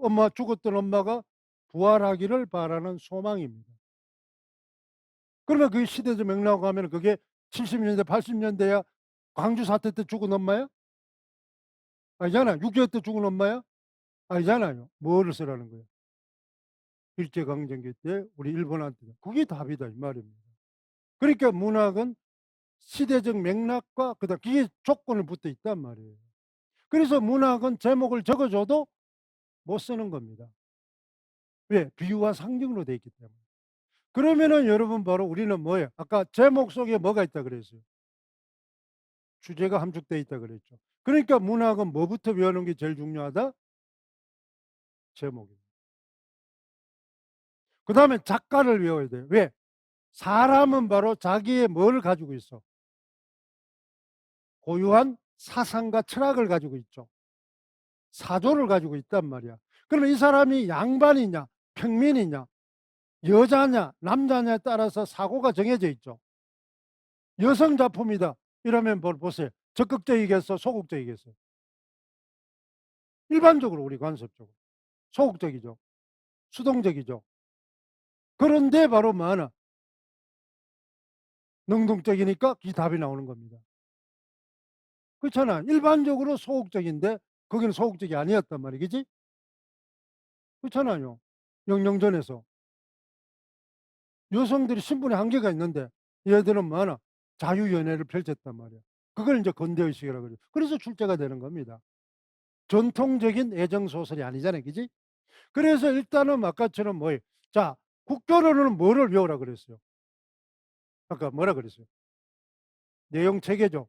엄마 죽었던 엄마가 부활하기를 바라는 소망입니다. 그러면 그 시대적 맥락으로 가면 그게 70년대, 80년대야 광주 사태 때 죽은 엄마야? 아니잖아. 6.25 때 죽은 엄마야? 아니잖아요. 뭐를 쓰라는 거예요? 일제강점기 때 우리 일본한테. 그게 답이다 이 말입니다. 그러니까 문학은 시대적 맥락과 그다음 그게 조건을 붙어 있단 말이에요. 그래서 문학은 제목을 적어 줘도 못 쓰는 겁니다. 왜? 비유와 상징으로 돼 있기 때문에. 그러면은 여러분 바로 우리는 뭐예요? 아까 제목 속에 뭐가 있다 그랬어요? 주제가 함축되어 있다 그랬죠. 그러니까 문학은 뭐부터 배우는 게 제일 중요하다? 제목입니다. 그다음에 작가를 외워야 돼요. 왜? 사람은 바로 자기의 뭐를 가지고 있어? 고유한 사상과 철학을 가지고 있죠. 사조를 가지고 있단 말이야. 그러면 이 사람이 양반이냐, 평민이냐, 여자냐, 남자냐에 따라서 사고가 정해져 있죠. 여성 작품이다. 이러면 보세요. 적극적이겠어? 소극적이겠어? 일반적으로 우리 관습적으로. 소극적이죠. 수동적이죠. 그런데 바로 뭐하나? 능동적이니까 이 답이 나오는 겁니다. 그렇잖아. 일반적으로 소극적인데 거기는 소극적이 아니었단 말이야. 그지? 그렇잖아요. 영영전에서. 여성들이 신분의 한계가 있는데 얘들은 뭐하나? 자유연애를 펼쳤단 말이야. 그걸 이제 건대의식이라고 그러죠. 그래서 출제가 되는 겁니다. 전통적인 애정소설이 아니잖아요. 그지? 그래서 일단은 아까처럼 뭐예요? 자, 국교로는 뭐를 외우라 그랬어요? 아까 뭐라 그랬어요? 내용 체계죠.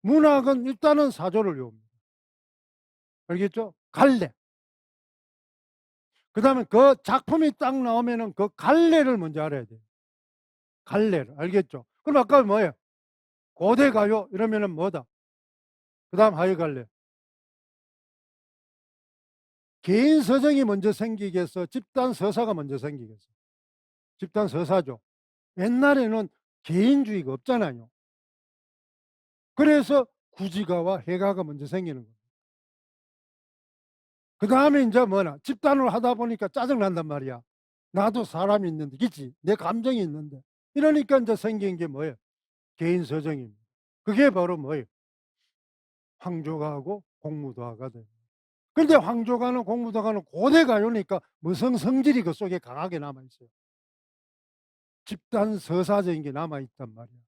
문학은 일단은 사조를 외웁니다. 알겠죠? 갈래. 그 다음에 그 작품이 딱 나오면은 그 갈래를 먼저 알아야 돼요. 갈래를. 알겠죠? 그럼 아까 뭐예요? 고대 가요? 이러면은 뭐다? 그 다음 하여 갈래. 개인 서정이 먼저 생기겠어? 집단 서사가 먼저 생기겠어? 집단 서사죠. 옛날에는 개인주의가 없잖아요. 그래서 구지가와 해가가 먼저 생기는 거예요. 그 다음에 이제 뭐나 집단으로 하다 보니까 짜증난단 말이야. 나도 사람이 있는데, 그치? 내 감정이 있는데. 이러니까 이제 생긴 게 뭐예요? 개인 서정입니다. 그게 바로 뭐예요? 황조가하고 공무도화가 돼요. 근데 황조가는 공무도화는 고대 가요니까 무성 성질이 그 속에 강하게 남아있어요. 집단 서사적인 게 남아있단 말이야.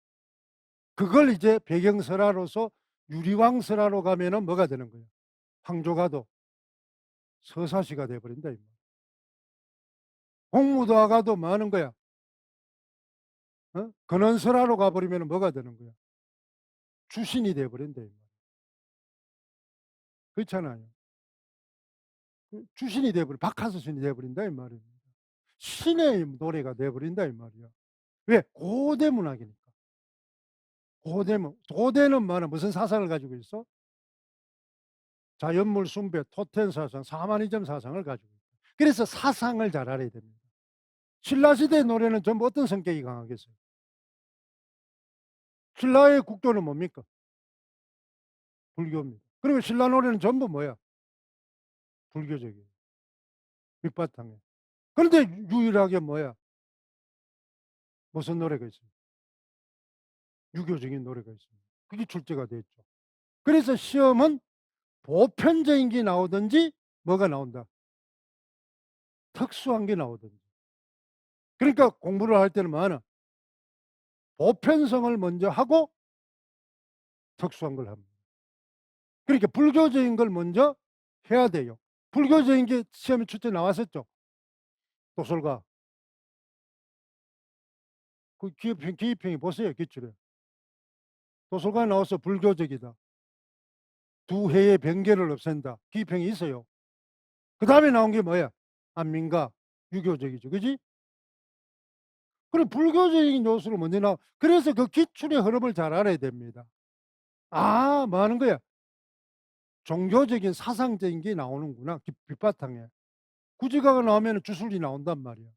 그걸 이제 배경설화로서 유리왕설화로 가면은 뭐가 되는 거예요? 황조가도 서사시가 돼버린다. 공무도화가도 뭐 하는 거야? 근원설화로 가버리면 뭐가 되는 거야? 주신이 돼버린다. 그렇잖아요. 주신이 돼버려. 박하스신이 돼버린다. 이 말입니다. 신의 노래가 돼버린다. 이 말이야. 왜? 고대 문학이니까. 고대는 뭐나 무슨 사상을 가지고 있어? 자연물 숭배, 토텐 사상, 사마니즘 사상을 가지고 있어. 그래서 사상을 잘 알아야 됩니다. 신라시대 노래는 전부 어떤 성격이 강하겠어요? 신라의 국교는 뭡니까? 불교입니다. 그리고 신라 노래는 전부 뭐야? 불교적이에요. 밑바탕에. 그런데 유일하게 뭐야? 무슨 노래가 있어요? 유교적인 노래가 있습니다. 그게 출제가 됐죠. 그래서 시험은 보편적인 게 나오든지 뭐가 나온다? 특수한 게 나오든지. 그러니까 공부를 할 때는 뭐하나? 보편성을 먼저 하고 특수한 걸 합니다. 그러니까 불교적인 걸 먼저 해야 돼요. 불교적인 게 시험에 출제 나왔었죠. 도설가. 그 기입행이 보세요, 기출에. 도설가에 나와서 불교적이다. 두 해의 병계를 없앤다. 기입행이 있어요. 그다음에 나온 게 뭐야? 안민가, 유교적이죠. 그지? 그럼 불교적인 요소를 먼저 그래서 그 기출의 흐름을 잘 알아야 됩니다. 아, 뭐 하는 거야? 종교적인 사상적인 게 나오는구나, 밑바탕에. 구지가가 나오면 주술이 나온단 말이야.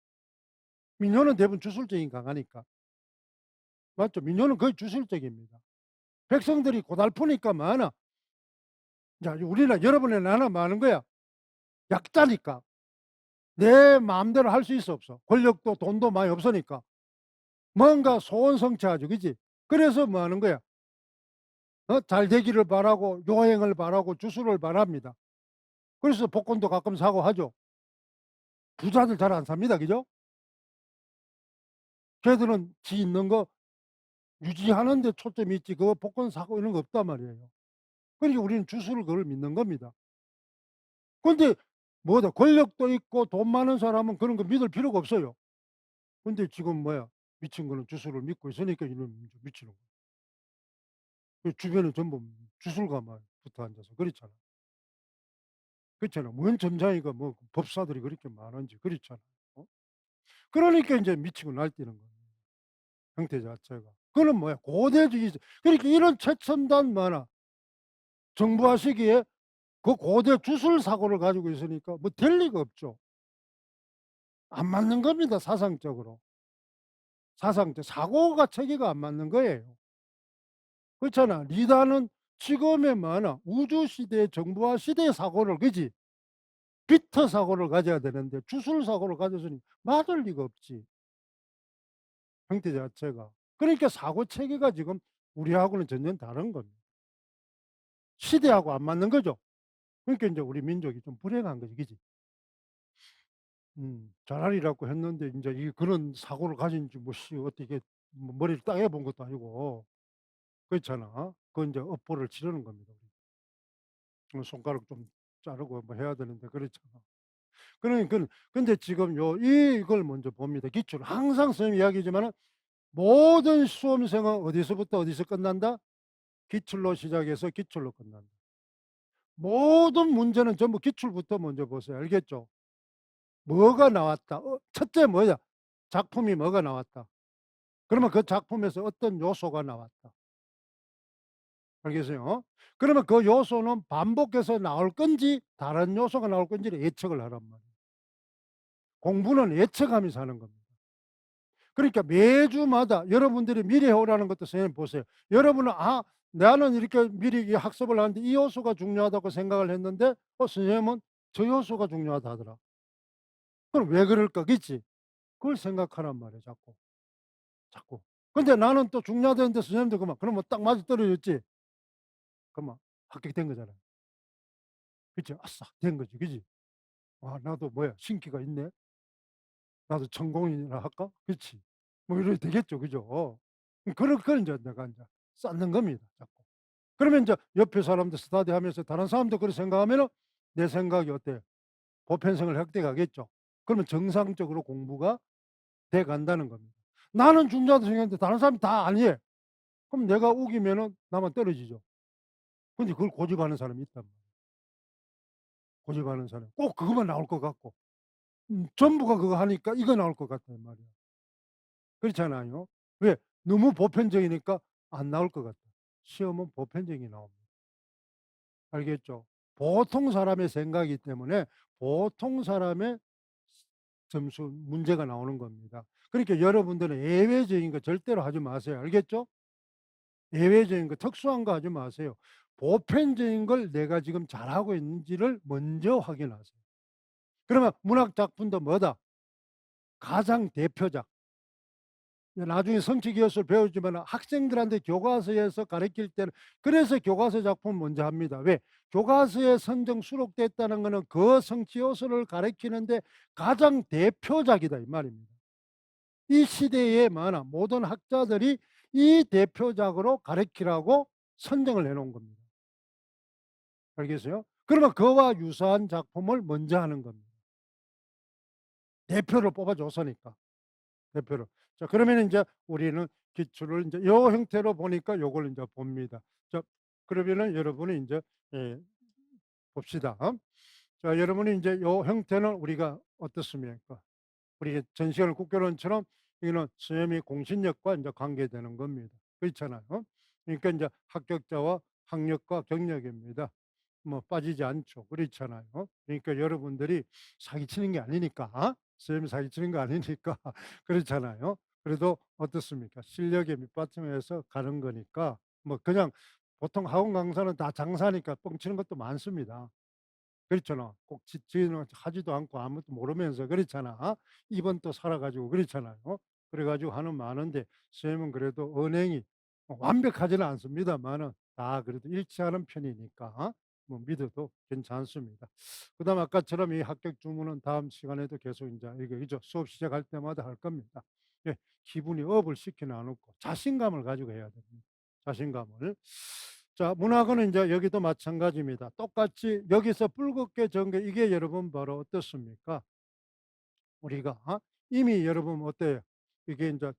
민요는 대부분 주술적인 강하니까. 맞죠? 민요는 거의 주술적입니다. 백성들이 고달프니까 많아. 자, 우리나 여러분의 나나 많은 거야. 약자니까. 내 마음대로 할 수 있어 없어? 권력도 돈도 많이 없으니까. 뭔가 소원성취하죠. 그지? 그래서 뭐 하는 거야? 잘 되기를 바라고 요행을 바라고 주술을 바랍니다. 그래서 복권도 가끔 사고 하죠. 부자들 잘 안 삽니다. 그죠? 걔들은 지 있는 거 유지하는 데 초점이 있지 그거 복권 사고 이런 거 없단 말이에요. 그러니까 우리는 주술을 그걸 믿는 겁니다. 근데 뭐다 권력도 있고 돈 많은 사람은 그런 거 믿을 필요가 없어요. 근데 지금 뭐야 미친 거는 주술을 믿고 있으니까 이런 미치는 거야. 그 주변에 전부 주술가만 붙어 앉아서 그렇잖아. 그렇잖아. 뭔 점장이가 뭐 법사들이 그렇게 많은지 그렇잖아. 어? 그러니까 인제 미치고 날뛰는 거예요, 형태 자체가. 그거는 뭐야 고대주의 그러니까 이런 최첨단 만화 정부화 시기에 그 고대 주술 사고를 가지고 있으니까 뭐 될 리가 없죠. 안 맞는 겁니다, 사상적으로. 사고가 체계가 안 맞는 거예요. 그렇잖아. 리다는 지금의 만화 우주 시대 정부화 시대의 사고를 그지? 비터 사고를 가져야 되는데 주술 사고를 가졌으니 맞을 리가 없지, 형태 자체가. 그러니까 사고 체계가 지금 우리하고는 전혀 다른 겁니다. 시대하고 안 맞는 거죠. 그러니까 인제 우리 민족이 좀 불행한 거지. 그지? 잘하리라고 했는데 인제 이 그런 사고를 가진지 뭐 어떻게 뭐 머리를 따여 본 것도 아니고 그렇잖아. 그 인제 업보를 치르는 겁니다. 손가락 좀 자르고 뭐 해야 되는데 그렇잖아. 그러니깐 근데 지금 이걸 먼저 봅니다. 기출. 항상 선생님이 이야기하지만은 모든 수험생은 어디서부터 어디서 끝난다? 기출로 시작해서 기출로 끝난다. 모든 문제는 전부 기출부터 먼저 보세요. 알겠죠? 뭐가 나왔다. 첫째 뭐야? 작품이 뭐가 나왔다. 그러면 그 작품에서 어떤 요소가 나왔다. 알겠어요? 그러면 그 요소는 반복해서 나올 건지 다른 요소가 나올 건지를 예측을 하란 말이에요. 공부는 예측하면서 하는 겁니다. 그러니까 매주마다 여러분들이 미리 해 오라는 것도 선생님 보세요. 여러분은 '아 나는 이렇게 미리 이 학습을 하는데 이 요소가 중요하다고 생각을 했는데 선생님은 저 요소가 중요하다 하더라.' 그럼 왜 그럴까? 그치? 그걸 생각하란 말이에요 자꾸. 자꾸. 근데 나는 또 중요하다는데 선생님도 그러면 딱 맞아떨어졌지. 그러면 합격된 거잖아요. 그치? 아싸 된 거지. 그지? '아 나도 뭐야 신기가 있네. 나도 전공이나 할까?' 그치? 뭐 이래도 되겠죠. 그죠? 그런 걸 인제 내가 인제 쌓는 겁니다 자꾸. 그러면 인제 옆에 사람들 스터디하면서 다른 사람도 그렇게 생각하면은 내 생각이 어때요? 보편성을 획득하겠죠. 그러면 정상적으로 공부가 돼 간다는 겁니다. 나는 중요하다고 생각했는데 다른 사람이 다 아니해. 그럼 내가 우기면은 나만 떨어지죠. 근데 그걸 고집하는 사람이 있단 말이에요. 고집하는 사람. 꼭 그것만 나올 것 같고 전부가 그거 하니까 이거 나올 것 같단 말이야. 그렇잖아요. 왜? 너무 보편적이니까 안 나올 것 같아. 시험은 보편적인 게 나옵니다. 알겠죠? 보통 사람의 생각이기 때문에 보통 사람의 점수 문제가 나오는 겁니다. 그러니까 여러분들은 예외적인 거 절대로 하지 마세요. 알겠죠? 예외적인 거 특수한 거 하지 마세요. 보편적인 걸 내가 지금 잘하고 있는지를 먼저 확인하세요. 그러면 문학 작품도 뭐다? 가장 대표작. 나중에 성취기호수를 배우지만 학생들한테 교과서에서 가르칠 때는 그래서 교과서 작품 먼저 합니다. 왜? 교과서에 선정 수록됐다는 것은 그 성취요소를 가르치는데 가장 대표작이다 이 말입니다. 이 시대에 많은 모든 학자들이 이 대표작으로 가르치라고 선정을 해 놓은 겁니다. 알겠어요? 그러면 그와 유사한 작품을 먼저 하는 겁니다. 대표를 뽑아 줬으니까, 대표를. 자 그러면은 인제 우리는 기출을 인제 요 형태로 보니까 요걸 인제 봅니다. 자 그러면은 여러분이 인제 예 봅시다. 자 여러분이 인제 요 형태는 우리가 어떻습니까? 우리 전시관 국교론처럼 이거는 선생님이 공신력과 인제 관계되는 겁니다. 그렇잖아요. 그러니까 인제 합격자와 학력과 경력입니다. 뭐 빠지지 않죠. 그렇잖아요. 그러니까 여러분들이 사기치는 게 아니니까, 선생님이 사기치는 거 아니니까 그렇잖아요. 그래도 어떻습니까? 실력에 밑바탕해서 가는 거니까 뭐 그냥 보통 학원 강사는 다 장사니까 뻥치는 것도 많습니다. 그렇잖아. 꼭 지는 하지도 않고 아무것도 모르면서 그렇잖아. 입은 또 살아 가지고 그렇잖아요. 그래 가지고 하는 많은데 선생님은 그래도 언행이 완벽하지는 않습니다마는 다 그래도 일치하는 편이니까 뭐 믿어도 괜찮습니다. 그다음 아까처럼 이 합격 주문은 다음 시간에도 계속 인제 이죠. 수업 시작할 때마다 할 겁니다. 예. 기분이 업을 시켜 놓고 자신감을 가지고 해야 됩니다. 자신감을. 자 문학은 인제 여기도 마찬가지입니다. 똑같이 여기서 붉게 적은 게 이게 여러분 바로 어떻습니까? 우리가 이미 여러분 어때요? 이게 인제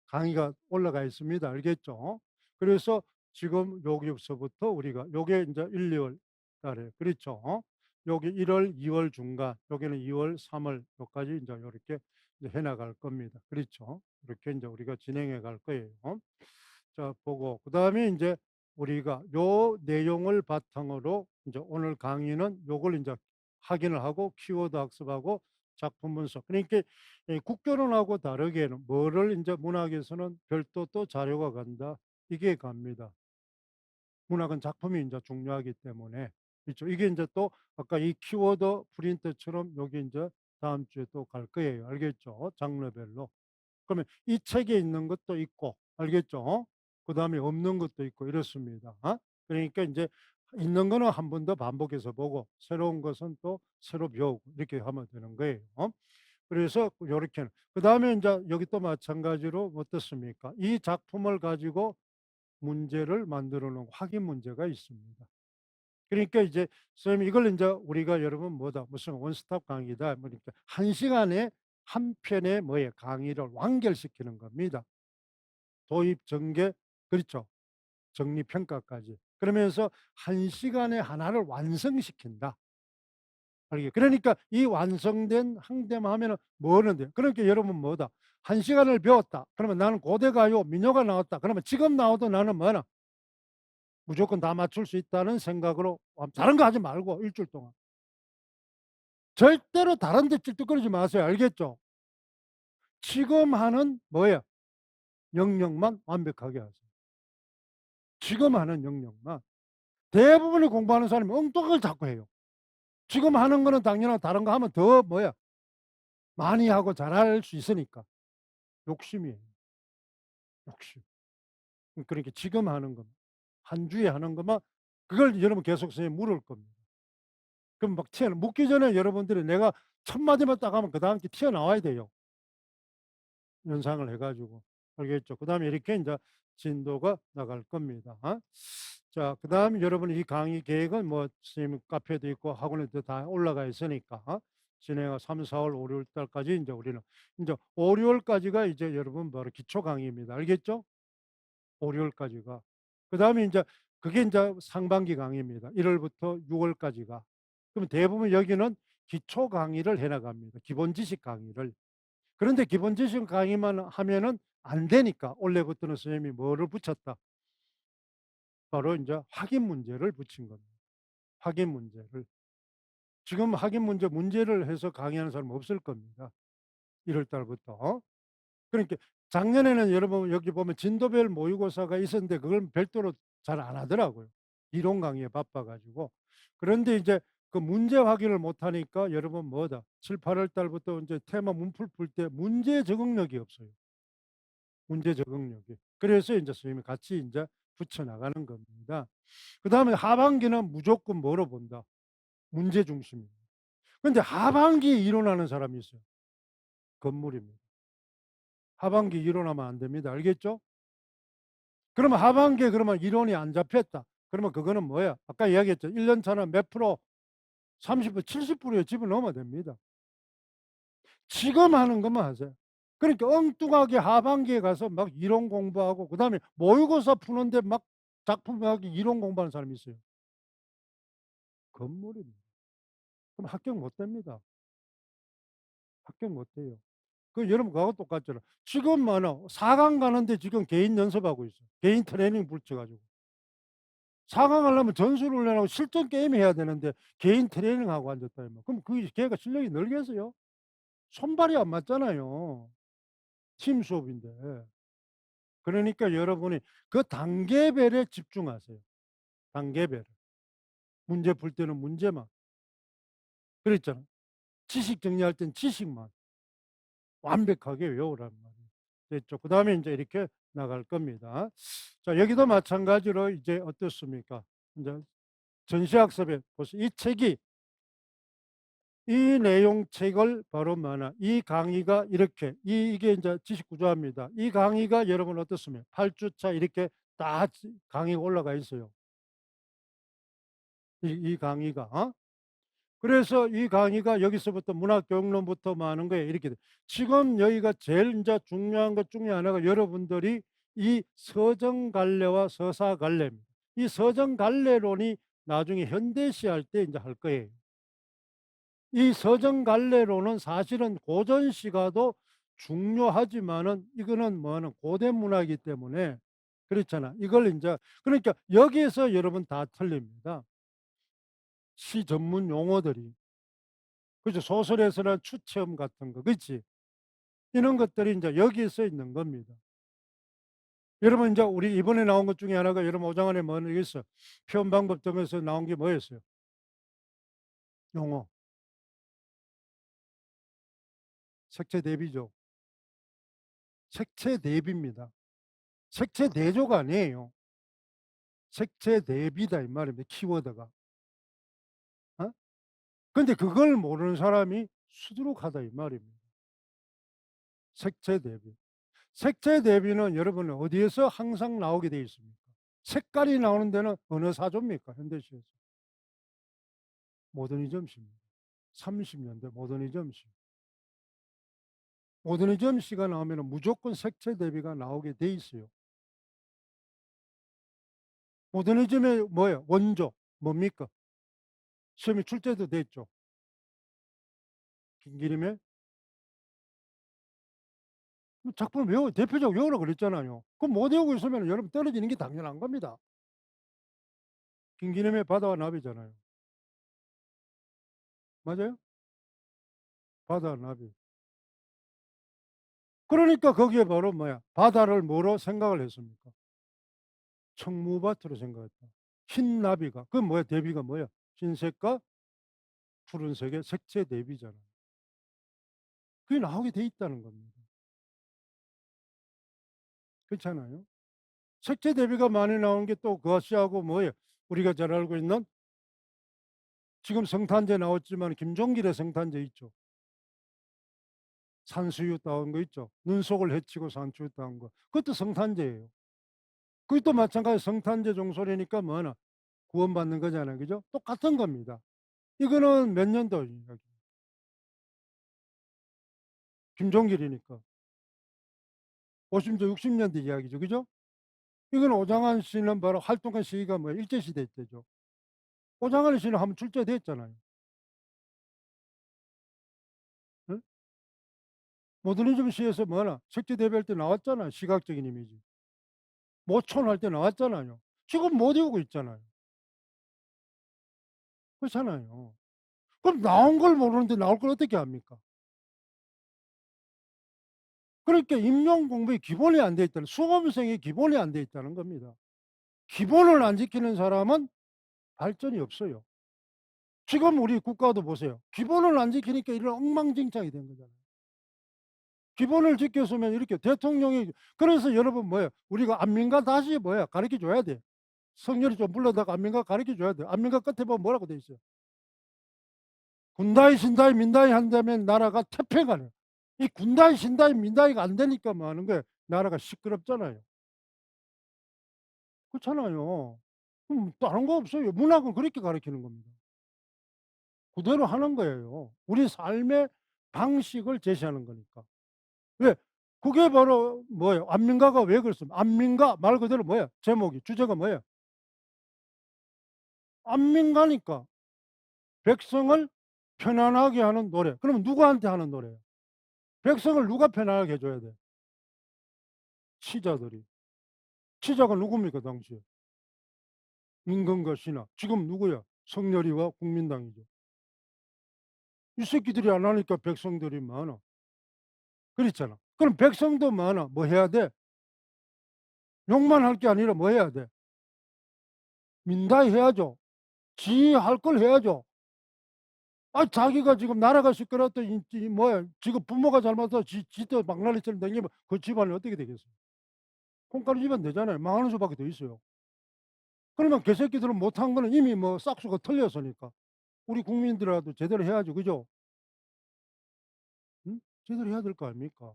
강의가 올라가 있습니다. 알겠죠? 그래서 지금 여기서부터 우리가 요게 인제 1-2월 달에 그렇죠? 요게 1 월, 2월 중간, 여기는 2 월, 3월 요까지 인제 요렇게 이제 해 나갈 겁니다. 그렇죠? 이렇게 인제 우리가 진행해 갈 거예요. 자 보고 그다음에 인제 우리가 요 내용을 바탕으로 인제 오늘 강의는 요걸 인제 확인을 하고 키워드 학습하고 작품 분석 그러니까 이 국교론하고 다르게는 뭐를 인제 문학에서는 별도 또 자료가 간다. 이게 갑니다. 문학은 작품이 인제 중요하기 때문에 그렇죠. 이게 인제 또 아까 이 키워드 프린트처럼 요게 인제 다음 주에 또 갈 거예요. 알겠죠? 장르별로. 그러면 이 책에 있는 것도 있고 알겠죠? 그다음에 없는 것도 있고 이렇습니다. 그러니까 인제 있는 거는 한 번 더 반복해서 보고 새로운 것은 또 새로 배우고 이렇게 하면 되는 거예요. 그래서 요렇게는 그다음에 인제 여기 또 마찬가지로 어떻습니까? 이 작품을 가지고 문제를 만들어 놓은 확인 문제가 있습니다. 그러니까 이제 선생님이 이걸 인제 우리가 여러분 뭐다 무슨 원스톱 강의다 뭐 이렇게 1 시간에 한 편의 뭐예 강의를 완결시키는 겁니다. 도입, 전개 그렇죠. 정리, 평가까지. 그러면서 1 시간에 하나를 완성시킨다. 알게 그러니까 이 완성된 항대만 하면은 뭐는 돼요. 그러니까 여러분 뭐다. 1 시간을 배웠다. 그러면 나는 고대 가요 민요가 나왔다. 그러면 지금 나와도 나는 뭐나 무조건 다 맞출 수 있다는 생각으로 다른 거 하지 말고 일 주일 동안. 절대로 다른 데 찔뚝거리지 마세요. 알겠죠? 지금 하는 뭐예요? 영역만 완벽하게 하세요. 지금 하는 영역만. 대부분의 공부하는 사람이 엉뚱한 걸 자꾸 해요. 지금 하는 거는 당연하고 다른 거 하면 더 뭐야 많이 하고 잘할 수 있으니까. 욕심이에요, 욕심. 그러니까 지금 하는 것 한 주에 하는 것만 그걸 여러분 계속 선생님이 물을 겁니다. 그럼 막 묻기 전에 여러분들이 내가 첫 마디만 딱 하면 그다음 게 튀어나와야 돼요. 연상을 해 가지고. 알겠죠? 그다음에 이렇게 인제 진도가 나갈 겁니다. 자 그다음에 여러분 이 강의 계획은 뭐 선생님 카페도 있고 학원에도 다 올라가 있으니까 진행하 3, 4월, 5, 6월 달까지 인제 우리는 인제 5, 6월까지가 이제 여러분 바로 기초 강의입니다. 알겠죠? 5, 6월까지가. 그다음에 인제 그게 인제 상반기 강의입니다. 1 월부터 6 월까지가. 그럼 대부분 여기는 기초 강의를 해 나갑니다. 기본 지식 강의를. 그런데 기본 지식 강의만 하면은 안 되니까 올해부터는 선생님이 뭐를 붙였다. 바로 인제 확인 문제를 붙인 겁니다. 확인 문제를. 지금 확인 문제를 해서 강의하는 사람 없을 겁니다. 1월 달부터. 그러니까 작년에는 여러분 여기 보면 진도별 모의고사가 있었는데 그걸 별도로 잘 안 하더라고요. 이론 강의에 바빠 가지고. 그런데 이제 그 문제 확인을 못 하니까 여러분 뭐다. 7-8월 달부터 인제 테마 문풀 풀 때 문제 적응력이 없어요. 문제 적응력이. 그래서 인제 선생님이 같이 인제 붙여 나가는 겁니다. 그다음에 하반기는 무조건 뭐로 본다? 문제 중심입니다. 근데 하반기에 이론하는 사람이 있어요. 건물입니다. 하반기 이론하면 안 됩니다. 알겠죠? 그러면 하반기에 그러면 이론이 안 잡혔다. 그러면 그거는 뭐야? 아까 이야기했죠. 1년 차는 몇 프로? 30% 70%에 집어넣으면 됩니다. 지금 하는 것만 하세요. 그러니까 엉뚱하게 하반기에 가서 막 이론 공부하고 그다음에 모의고사 푸는데 막 작품하기 이론 공부하는 사람이 있어요. 건물입니다. 그럼 합격 못 됩니다. 합격 못 돼요. 그 여러분 그하고 똑같잖아. 지금 뭐는 4강 가는데 지금 개인 연습하고 있어. 개인 트레이닝 붙여 가지고. 4강 하려면 전술 훈련하고 실전 게임 해야 되는데 개인 트레이닝하고 앉았다 이 말. 그럼 그 걔가 실력이 늘겠어요? 손발이 안 맞잖아요. 팀 수업인데. 그러니까 여러분이 그 단계별에 집중하세요. 단계별에. 문제 풀 때는 문제만. 그랬잖아. 지식 정리할 땐 지식만 완벽하게 외우란 말이에요. 됐죠. 그다음에 인제 이렇게 나갈 겁니다. 자 여기도 마찬가지로 이제 어떻습니까? 인제 전시학습에 보세요. 이 책이 이 내용 책을 바로 뭐하나 이 강의가 이렇게 이게 인제 지식 구조화입니다. 이 강의가 여러분 어떻습니까? 8 주차 이렇게 다 강의가 올라가 있어요. 이 강의가. 그래서 이 강의가 여기서부터 문학교육론부터 뭐 하는 거예요. 이렇게 돼. 지금 여기가 제일 인제 중요한 것 중에 하나가 여러분들이 이 서정갈래와 서사갈래입니다. 이 서정갈래론이 나중에 현대시 할 때 인제 할 거예요. 이 서정갈래론은 사실은 고전시가도 중요하지만은 이거는 뭐는 고대 문화이기 때문에 그렇잖아. 이걸 인제 그러니까 여기에서 여러분 다 틀립니다. 시 전문 용어들이. 그죠. 소설에서는 추첨 같은 거 그렇지. 이런 것들이 인제 여기에 있는 겁니다. 여러분 인제 우리 이번에 나온 것 중에 하나가 여러분 오장원에 뭐는 게 있어. 표현 방법 등에서 나온 게 뭐였어요? 용어. 색채 대비죠. 색채 대비입니다. 색채 대조가 아니에요. 색채 대비다 이 말입니다 키워드가. 어? 근데 그걸 모르는 사람이 수두룩하다 이 말입니다. 색채 대비. 색채 대비는 여러분 어디에서 항상 나오게 되어 있습니까? 색깔이 나오는 데는 어느 사조입니까? 현대시에서. 모더니즘 시입니다. 30 년대 모더니즘 시. 모더니즘 시가 나오면은 무조건 색채 대비가 나오게 돼 있어요. 모더니즘의 뭐예요? 원조 뭡니까? 시험에 출제도 됐죠. 김기림의 작품 외워 대표작 외우라고 그랬잖아요. 그럼 못 외우고 있으면 여러분 떨어지는 게 당연한 겁니다. 김기림의 바다와 나비잖아요. 맞아요? 바다와 나비. 그러니까 거기에 바로 뭐야? 바다를 뭐로 생각을 했습니까? 청무밭으로 생각했다. 흰 나비가 그건 뭐야? 대비가 뭐야? 흰색과 푸른색의 색채 대비잖아요. 그게 나오게 돼 있다는 겁니다. 그렇잖아요. 색채 대비가 많이 나온 게 또 그것이하고 뭐예요? 우리가 잘 알고 있는 지금 성탄제 나왔지만 김종길의 성탄제 있죠. 산수유 따온 거 있죠. 눈속을 헤치고 산수유 따온 거. 그것도 성탄제예요. 그것도 마찬가지 성탄제 종소리니까 뭐나 구원받는 거잖아요. 그죠? 똑같은 겁니다. 이거는 몇 년도 이야기. 김종길이니까. 50 년, 60 년대 이야기죠. 그죠? 이건 오장환 씨는 바로 활동한 시기가 뭐 일제시대 때죠. 오장환 씨는 한번 출제됐잖아요. 응? 모더니즘 시에서 뭐나 색채 대비할 때 나왔잖아요. 시각적인 이미지. 모촌 할 때 나왔잖아요. 지금 못 외우고 있잖아요. 그렇잖아요. 그럼 나온 걸 모르는데 나올 걸 어떻게 합니까? 그러니까 임용 공부의 기본이 안 돼 있다는 수험생의 기본이 안 돼 있다는 겁니다. 기본을 안 지키는 사람은 발전이 없어요. 지금 우리 국가도 보세요. 기본을 안 지키니까 이런 엉망진창이 된 거잖아요. 기본을 지켰으면 이렇게 대통령이 그래서 여러분 뭐예요? 우리가 안민가 다시 뭐야 가르쳐 줘야 돼. 성렬이 좀 불러다가 안민가 가르쳐 줘야 돼. 안민가 끝에 보면 뭐라고 돼 있어요? 군다이 신다이 민다이 한다면 나라가 태평하네. 이 군다이 신다이 민다이가 안 되니까 뭐 하는 거예요? 나라가 시끄럽잖아요. 그렇잖아요. 다른 거 없어요. 문학은 그렇게 가르치는 겁니다. 그대로 하는 거예요. 우리 삶의 방식을 제시하는 거니까. 왜? 그게 바로 뭐예요? 안민가가 왜 그랬습니까? 안민가 말 그대로 뭐예요? 제목이 주제가 뭐예요? 안민가니까. 백성을 편안하게 하는 노래. 그러면 누구한테 하는 노래예요? 백성을 누가 편안하게 해 줘야 돼? 치자들이. 치자가 누굽니까 당시에? 임금과 신하. 지금 누구야? 성렬이와 국민당이죠. 이 새끼들이 안 하니까 백성들이 많아. 그렇잖아. 그럼 백성도 많아. 뭐 해야 돼? 욕만 할 게 아니라 뭐 해야 돼? 민다이 해야죠. 지 할 걸 해야죠. 자기가 지금 나라가 시끄럽다 이 뭐야 지금 부모가 잘못해서 지도 망나니처럼 다니면 그 집안이 어떻게 되겠어요? 콩가루 집안 되잖아요. 망하는 수밖에 더 있어요. 그러면 개새끼들은 못한 거는 이미 뭐 싹수가 틀렸으니까 우리 국민들이라도 제대로 해야죠. 그죠? 응? 제대로 해야 될 거 아닙니까?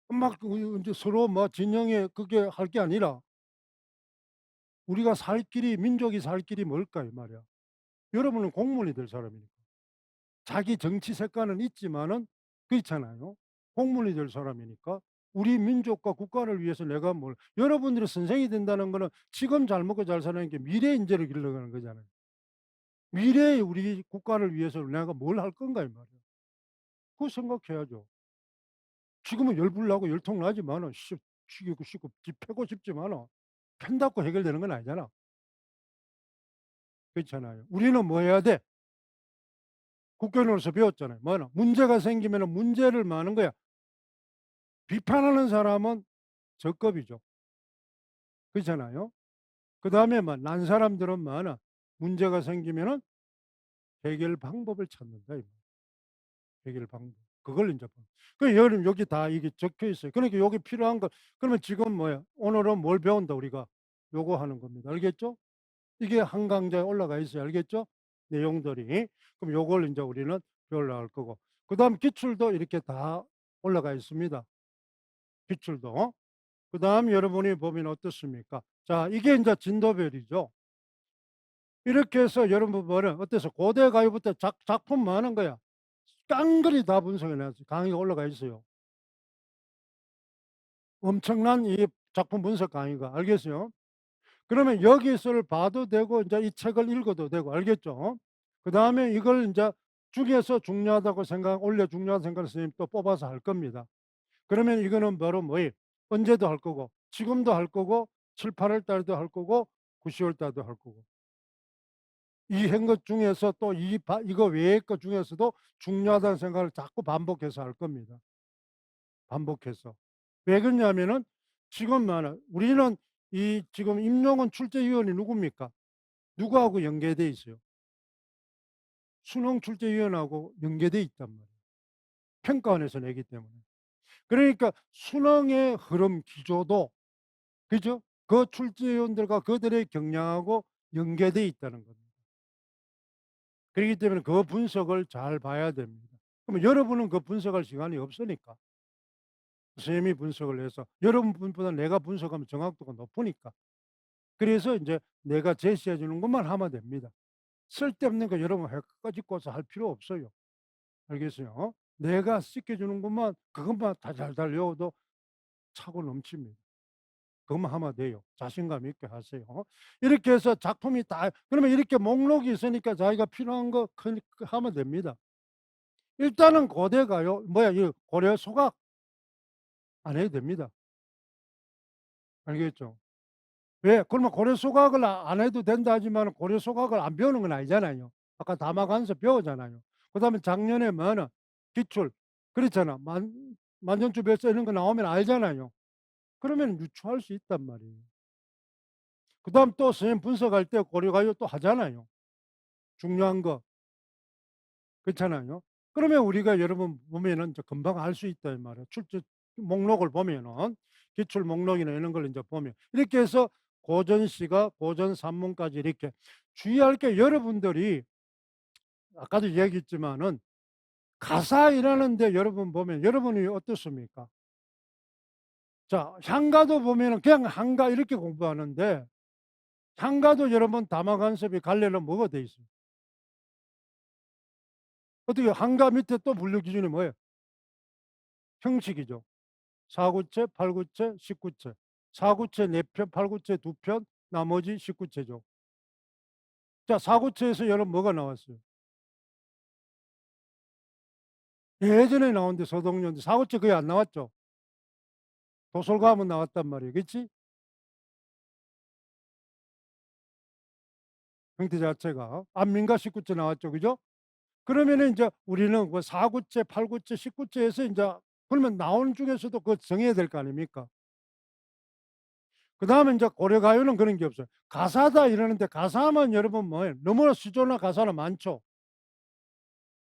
막 인제 서로 뭐 진영에 그게 할 게 아니라 우리가 살 길이 민족이 살 길이 뭘까 이 말이야. 여러분은 공무원이 될 사람이니까. 자기 정치 색깔은 있지만은 그렇잖아요. 공무원이 될 사람이니까 우리 민족과 국가를 위해서 내가 뭘 여러분들이 선생이 된다는 거는 지금 잘 먹고 잘 사는 게 미래 인재를 길러가는 거잖아요. 미래의 우리 국가를 위해서 내가 뭘 할 건가 이 말이에요. 그거 생각해야죠. 지금은 열불 나고 열통 나지만은 죽이고 싶고 지 패고 싶지만은 팬다고 해결되는 건 아니잖아. 그렇잖아요. 우리는 뭐 해야 돼? 국회의원으로서 배웠잖아요. 뭐하나? 문제가 생기면은 문제를 뭐 하는 거야? 비판하는 사람은 적급이죠. 그렇잖아요. 그다음에 뭐 난 사람들은 뭐 하나? 문제가 생기면은 해결 방법을 찾는다 이 말이에요. 해결 방법. 그걸 인제 여름 여기 다 이게 적혀 있어요. 그러니까 요게 필요한 거 그러면 지금 뭐야? 오늘은 뭘 배운다 우리가? 요거 하는 겁니다. 알겠죠? 이게 한 강좌에 올라가 있어요. 알겠죠? 내용들이. 그럼 요걸 인제 우리는 배워 나갈 거고. 그다음 기출도 이렇게 다 올라가 있습니다. 기출도. 그다음 여러분이 보면 어떻습니까? 자 이게 인제 진도별이죠. 이렇게 해서 여러분 뭐는 어때서 고대 가요부터 작품 많은 거야. 깡그리 다 분석해 놨어요. 강의가 올라가 있어요. 엄청난 이 작품 분석 강의가. 알겠어요? 그러면 여기서를 봐도 되고 인제 이 책을 읽어도 되고 알겠죠? 그다음에 이걸 인제 중에서 중요하다고 생각 원래 중요하다고 생각하는 선생님이 또 뽑아서 할 겁니다. 그러면 이거는 바로 뭐예요? 언제도 할 거고 지금도 할 거고 7-8월 달에도 할 거고 9-10월 달에도 할 거고. 이 한 것 중에서 또 이거 외의 것 중에서도 중요하다는 생각을 자꾸 반복해서 할 겁니다. 반복해서. 왜 그러냐면은 지금 우리는 이 지금 임용원 출제위원이 누굽니까? 누구하고 연계돼 있어요? 수능 출제위원하고 연계돼 있단 말이에요. 평가원에서 내기 때문에. 그러니까 수능의 흐름 기조도 그죠? 그 출제위원들과 그들의 역량하고 연계돼 있다는 겁니다. 그렇기 때문에 그 분석을 잘 봐야 됩니다. 그러면 여러분은 그 분석할 시간이 없으니까 선생님이 분석을 해서 여러분보다 내가 분석하면 정확도가 높으니까 그래서 인제 내가 제시해 주는 것만 하면 됩니다. 쓸데없는 거 여러분 끝까지 꽂아 할 필요 없어요. 알겠어요? 내가 씻겨 주는 것만 그것만 달달달 외워도 차고 넘칩니다. 그것만 하면 돼요. 자신감 있게 하세요. 이렇게 해서 작품이 다 그러면 이렇게 목록이 있으니까 자기가 필요한 거 하면 됩니다. 일단은 고대 가요 뭐야 이 고려 소각 안 해도 됩니다. 알겠죠? 왜? 그러면 고려 소각을 안 해도 된다 하지만 고려 소각을 안 배우는 건 아니잖아요. 아까 다마관에서 배우잖아요. 그다음에 작년에 뭐는 기출 그렇잖아. 만년주별서 이런 거 나오면 알잖아요. 그러면 유추할 수 있단 말이에요. 그다음 또 선생님 분석할 때 고려가요 또 하잖아요. 중요한 거. 그렇잖아요. 그러면 우리가 여러분 보면은 이제 금방 알 수 있다 이 말이에요. 출제 목록을 보면은 기출 목록이나 이런 걸 인제 보면 이렇게 해서 고전시가 고전 산문까지 이렇게 주의할 게 여러분들이 아까도 얘기했지만은 가사 일하는데 여러분 보면 여러분이 어떻습니까? 자, 향가도 보면은 그냥 한가 이렇게 공부하는데 향가도 여러분 담화관습이 갈래는 뭐가 돼 있어요? 어떻게 한가 밑에 또 분류 기준이 뭐예요? 형식이죠. 4구체, 8구체, 19체. 4구체 4편, 8구체 2편, 나머지 19체죠. 자, 4구체에서 여러분 뭐가 나왔어요? 예전에 나온데 서동요인데 4구체 거의 안 나왔죠. 도솔가면 나왔단 말이에요. 그치? 형태 자체가. 안민가 19체 나왔죠. 그죠? 그러면은 인제 우리는 그 4구체, 8구체, 19체에서 인제 그러면 나오는 중에서도 그거 정해야 될 거 아닙니까? 그다음에 인제 고려가요는 그런 게 없어요. 가사다 이러는데 가사만 여러분 뭐예요? 너무나 수조나 가사는 많죠.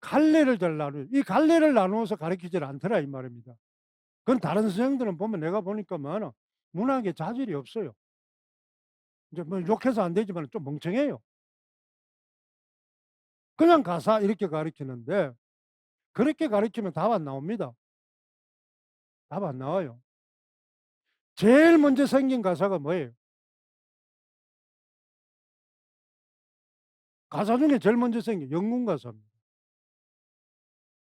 갈래를 잘 나눠요. 이 갈래를 나누어서 가르치질 않더라 이 말입니다. 그건 다른 선생들은 보면 내가 보니까 뭐하나 문학에 자질이 없어요. 이제 뭐 욕해서 안 되지만 좀 멍청해요. 그냥 가사 이렇게 가르치는데 그렇게 가르치면 답 안 나옵니다. 답 안 나와요. 제일 먼저 생긴 가사가 뭐예요? 가사 중에 제일 먼저 생긴 영문 가사입니다.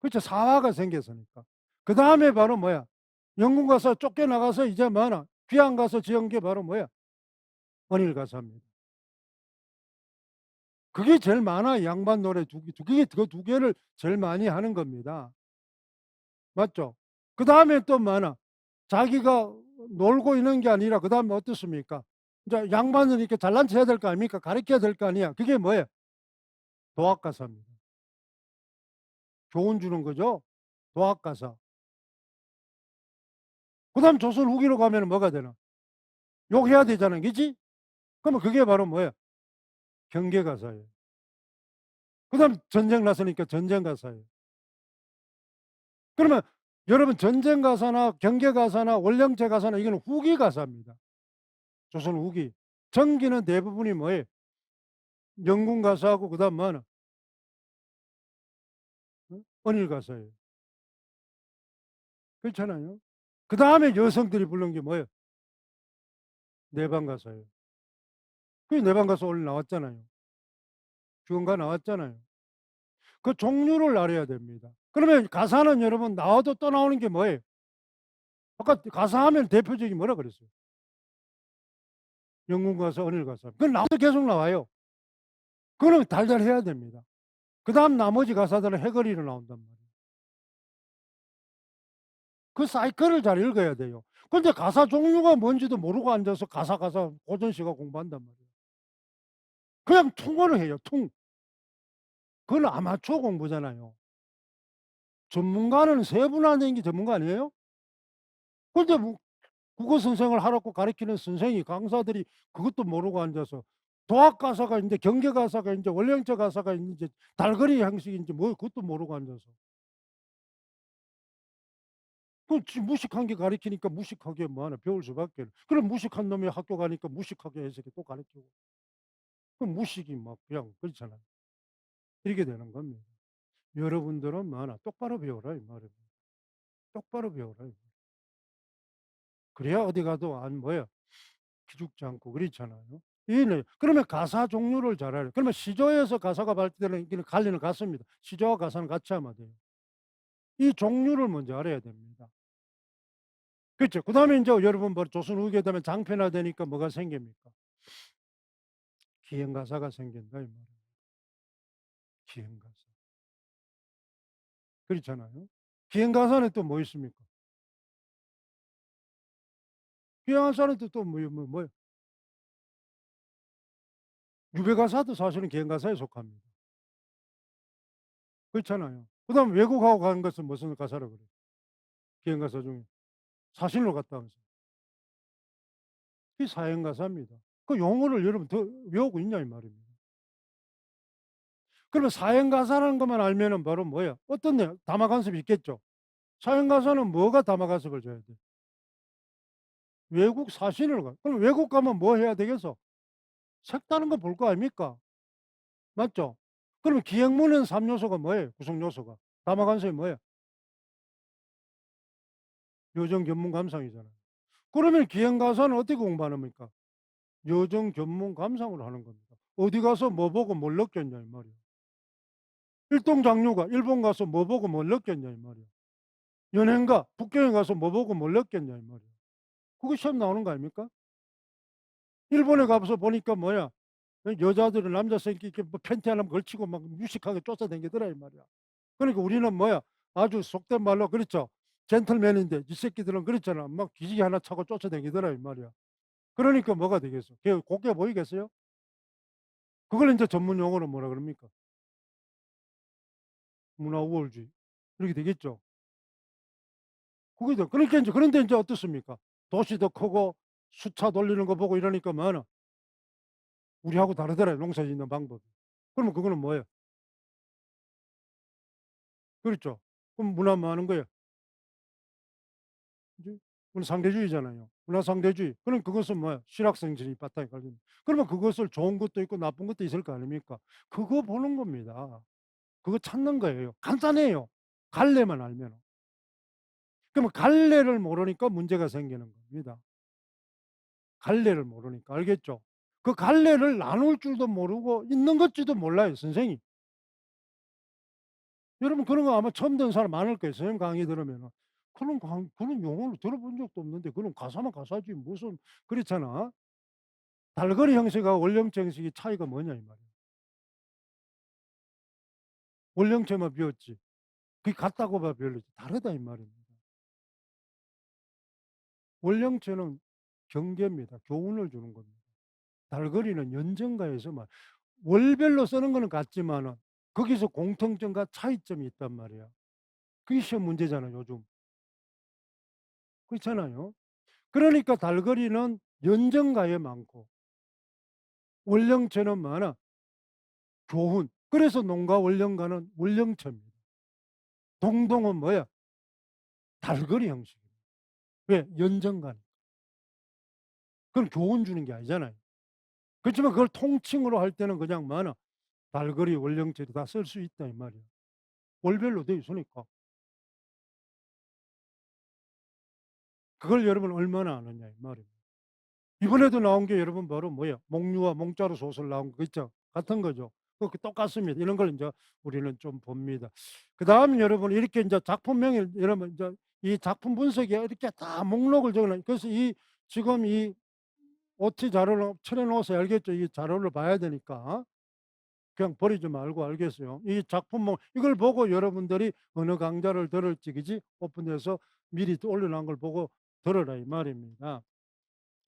그렇죠. 사화가 생겼으니까. 그다음에 바로 뭐야? 영문 가사 쫓겨나가서 이제 뭐하나 귀향 가서 지은 게 바로 뭐야? 언일 가사입니다. 그게 제일 많아. 양반 노래 두 그게 그 두 개를 제일 많이 하는 겁니다. 맞죠? 그다음에 또 많아. 자기가 놀고 있는 게 아니라 그다음에 어떻습니까? 인제 양반은 이렇게 잘난 체 해야 될 거 아닙니까? 가르쳐야 될 거 아니야. 그게 뭐예요? 도학가사입니다. 교훈 주는 거죠. 도학가사. 그다음 조선 후기로 가면은 뭐가 되나? 욕해야 되잖아요. 그지? 그러면 그게 바로 뭐예요? 경계가사예요. 그다음 전쟁 나서니까 전쟁가사예요. 그러면 여러분 전쟁가사나 경계가사나 원령제가사나 이거는 후기가사입니다. 조선 후기. 전기는 대부분이 뭐예요? 영군가사하고 그다음 뭐하나? 언일가사예요. 그렇잖아요. 그다음에 여성들이 부른 게 뭐예요? 내방가사예요. 그게 내방가사 원래 나왔잖아요. 주원가 나왔잖아요. 그 종류를 알아야 됩니다. 그러면 가사는 여러분 나와도 또 나오는 게 뭐예요? 아까 가사하면 대표적인 뭐라 그랬어요? 영문가사, 언일가사. 그건 나와도 계속 나와요. 그거는 달달해야 됩니다. 그다음 나머지 가사들은 해거리로 나온단 말이에요. 그 사이클을 잘 읽어야 돼요. 근데 가사 종류가 뭔지도 모르고 앉아서 가사 고전 씨가 공부한단 말이에요. 그냥 통어를 해요, 통. 그건 아마추어 공부잖아요. 전문가는 세분화된 게 전문가 아니에요? 근데 뭐 국어 선생을 하라고 가르치는 선생이 강사들이 그것도 모르고 앉아서 도학 가사가 있는데 경계 가사가 있는지 원령제 가사가 있는지 달거리 형식인지 뭐 그것도 모르고 앉아서. 그 무식한 게 가르치니까 무식하게 뭐 하나 배울 수밖에. 그럼 무식한 놈이 학교 가니까 무식하게 해석해 또 가르치고. 그럼 무식이 막 그냥 그렇잖아요. 이렇게 되는 겁니다. 여러분들은 뭐 하나 똑바로 배워라 이 말입니다. 똑바로 배워라. 그래야 어디 가도 안 뭐야 기죽지 않고 그렇잖아요. 이네 그러면 가사 종류를 잘 알아요. 그러면 시조에서 가사가 발달되는 이는 관리는 같습니다. 시조와 가사는 같이 하면 돼요. 이 종류를 먼저 알아야 됩니다. 그렇죠. 그다음에 인제 여러분 뭐 조선 후기에 되면 장편화되니까 뭐가 생깁니까? 기행가사가 생긴다 이 말이에요. 기행가사. 그렇잖아요. 기행가사는 또 뭐 있습니까? 기행가사는 또 뭐예요? 유배가사도 사실은 기행가사에 속합니다. 그렇잖아요. 그다음에 외국하고 간 것은 무슨 가사라 그래요? 기행가사 중에. 사신으로 갔다 하면서. 그게 사행가사입니다. 그 용어를 여러분 더 외우고 있냐 이 말입니다. 그러면 사행가사라는 것만 알면은 바로 뭐야? 어떤 내용 담화관습이 있겠죠. 사행가사는 뭐가 담화관습을 줘야 돼? 외국 사신을 가. 그럼 외국 가면 뭐 해야 되겠어? 색다른 거 볼 거 아닙니까? 맞죠? 그러면 기행문은 3 요소가 뭐예요? 구성 요소가. 담화관습이 뭐예요? 요정, 견문, 감상이잖아요. 그러면 기행가사는 어떻게 공부하는 겁니까? 여정, 견문, 감상으로 하는 겁니다. 어디 가서 뭐 보고 뭘 느꼈냐 이 말이에요. 일동장류가 일본 가서 뭐 보고 뭘 느꼈냐 이 말이에요. 연행가 북경에 가서 뭐 보고 뭘 느꼈냐 이 말이에요. 그거 시험 나오는 거 아닙니까? 일본에 가서 보니까 뭐야 여자들은 남자 새끼 이렇게 뭐 팬티 하나 걸치고 막 유식하게 쫓아다니더라 이 말이야. 그러니까 우리는 뭐야 아주 속된 말로 그렇죠. 젠틀맨인데 이 새끼들은 그렇잖아. 막 기지개 하나 차고 쫓아다니더라 이 말이야. 그러니까 뭐가 되겠어? 걔 곱게 보이겠어요? 그걸 인제 전문 용어로 뭐라 그럽니까? 문화 우월주의. 이렇게 되겠죠. 그거죠. 그러니까 인제 그런데 인제 어떻습니까? 도시도 크고 수차 돌리는 거 보고 이러니까 뭐하나 우리하고 다르더라 농사 짓는 방법이. 그러면 그거는 뭐예요? 그렇죠. 그럼 문화 뭐 하는 거예요? 이제 문화 상대주의잖아요. 문화 상대주의. 그럼 그것은 뭐야? 실학생진이 바탕에 깔린 그러면 그것을 좋은 것도 있고 나쁜 것도 있을 거 아닙니까? 그거 보는 겁니다. 그거 찾는 거예요. 간단해요. 갈래만 알면은. 그러면 갈래를 모르니까 문제가 생기는 겁니다. 갈래를 모르니까. 알겠죠? 그 갈래를 나눌 줄도 모르고 있는 것지도 몰라요, 선생이. 여러분 그런 거 아마 처음 듣는 사람 많을 거예요, 선생님 강의 들으면은. 그런 용어를 들어본 적도 없는데 그런 가사만 가사지 무슨 그렇잖아. 달거리 형식하고 원령체 형식의 차이가 뭐냐 이 말이에요. 원령체만 배웠지. 그게 같다고 봐 배울지 다르다 이 말입니다. 원령체는 경계입니다. 교훈을 주는 겁니다. 달거리는 연정가에서만 월별로 쓰는 거는 같지만은 거기서 공통점과 차이점이 있단 말이야. 그게 시험 문제잖아요, 요즘. 그렇잖아요. 그러니까 달거리는 연정가에 많고 원령체는 많아 교훈. 그래서 농가 원령가는 원령체입니다. 동동은 뭐야? 달거리 형식이에요. 왜? 연정가니까. 그건 교훈 주는 게 아니잖아요. 그렇지만 그걸 통칭으로 할 때는 그냥 많아 달거리, 원령체도 다 쓸 수 있다 이 말이야. 월별로 돼 있으니까. 그걸 여러분 얼마나 아느냐 이 말입니다. 이번에도 나온 게 여러분 바로 뭐예요? 목류와 몽자로 소설 나온 거 있죠? 같은 거죠. 그 똑같습니다. 이런 걸 인제 우리는 좀 봅니다. 그다음 여러분 이렇게 인제 작품명을 여러분 인제 이 작품 분석에 이렇게 다 목록을 적어 놔 그래서 이 지금 이 OT 자료를 칠해 놓으세요. 알겠죠? 이 자료를 봐야 되니까. 그냥 버리지 말고 알겠어요? 이 작품목 이걸 보고 여러분들이 어느 강좌를 들을지 그지? 오픈해서 미리 또 올려 놓은 걸 보고 들으라 이 말입니다.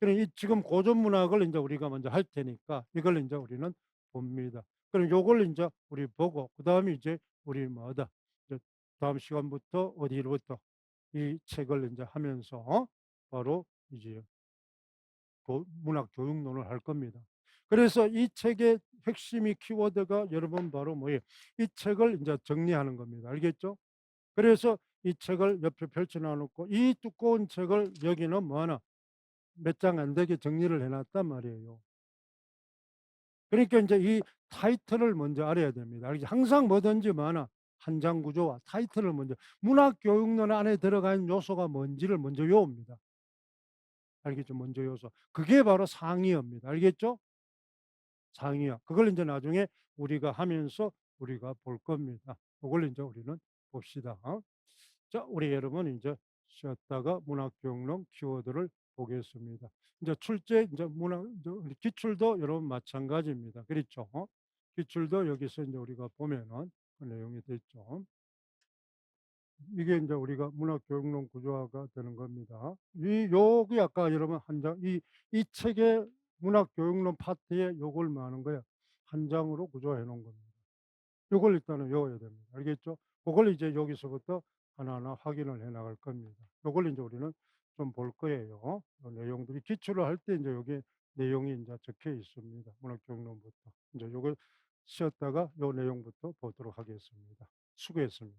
그럼 이 지금 고전 문학을 인제 우리가 먼저 할 테니까 이걸 인제 우리는 봅니다. 그럼 요걸 인제 우리 보고 그다음에 이제 우리 뭐하다 이제 다음 시간부터 어디로부터 이 책을 인제 하면서 바로 이제 문학 교육론을 할 겁니다. 그래서 이 책의 핵심이 키워드가 여러분 바로 뭐예요? 이 책을 인제 정리하는 겁니다. 알겠죠? 그래서 이 책을 옆에 펼쳐 놓고 이 두꺼운 책을 여기는 뭐 하나 몇 장 안 되게 정리를 해 놨단 말이에요. 그러니까 인제 이 타이틀을 먼저 알아야 됩니다. 알겠죠? 항상 뭐든지 뭐 하나 한 장 구조와 타이틀을 먼저 문학 교육론 안에 들어가 있는 요소가 뭔지를 먼저 외웁니다. 알겠죠? 먼저 요소. 그게 바로 상이어입니다. 알겠죠? 상이어. 그걸 인제 나중에 우리가 하면서 우리가 볼 겁니다. 고걸 인제 우리는 봅시다. 자 우리 여러분 인제 쉬었다가 문학교육론 키워드를 보겠습니다. 인제 출제 인제 문학 인제 기출도 여러분 마찬가지입니다. 그렇죠? 기출도 여기서 인제 우리가 보면은 그 내용이 됐죠. 이게 인제 우리가 문학교육론 구조화가 되는 겁니다. 이 요게 아까 여러분 한 장 이 책의 문학교육론 파트에 요걸 뭐 하는 거야 한 장으로 구조해 놓은 겁니다. 요걸 일단은 외워야 됩니다. 알겠죠? 고걸 이제 여기서부터 하나하나 확인을 해 나갈 겁니다. 요걸 인제 우리는 좀 볼 거예요. 요 내용들이 기출을 할 때 인제 요게 내용이 인제 적혀 있습니다. 문학교육론부터. 인제 요걸 쉬었다가 요 내용부터 보도록 하겠습니다. 수고했습니다.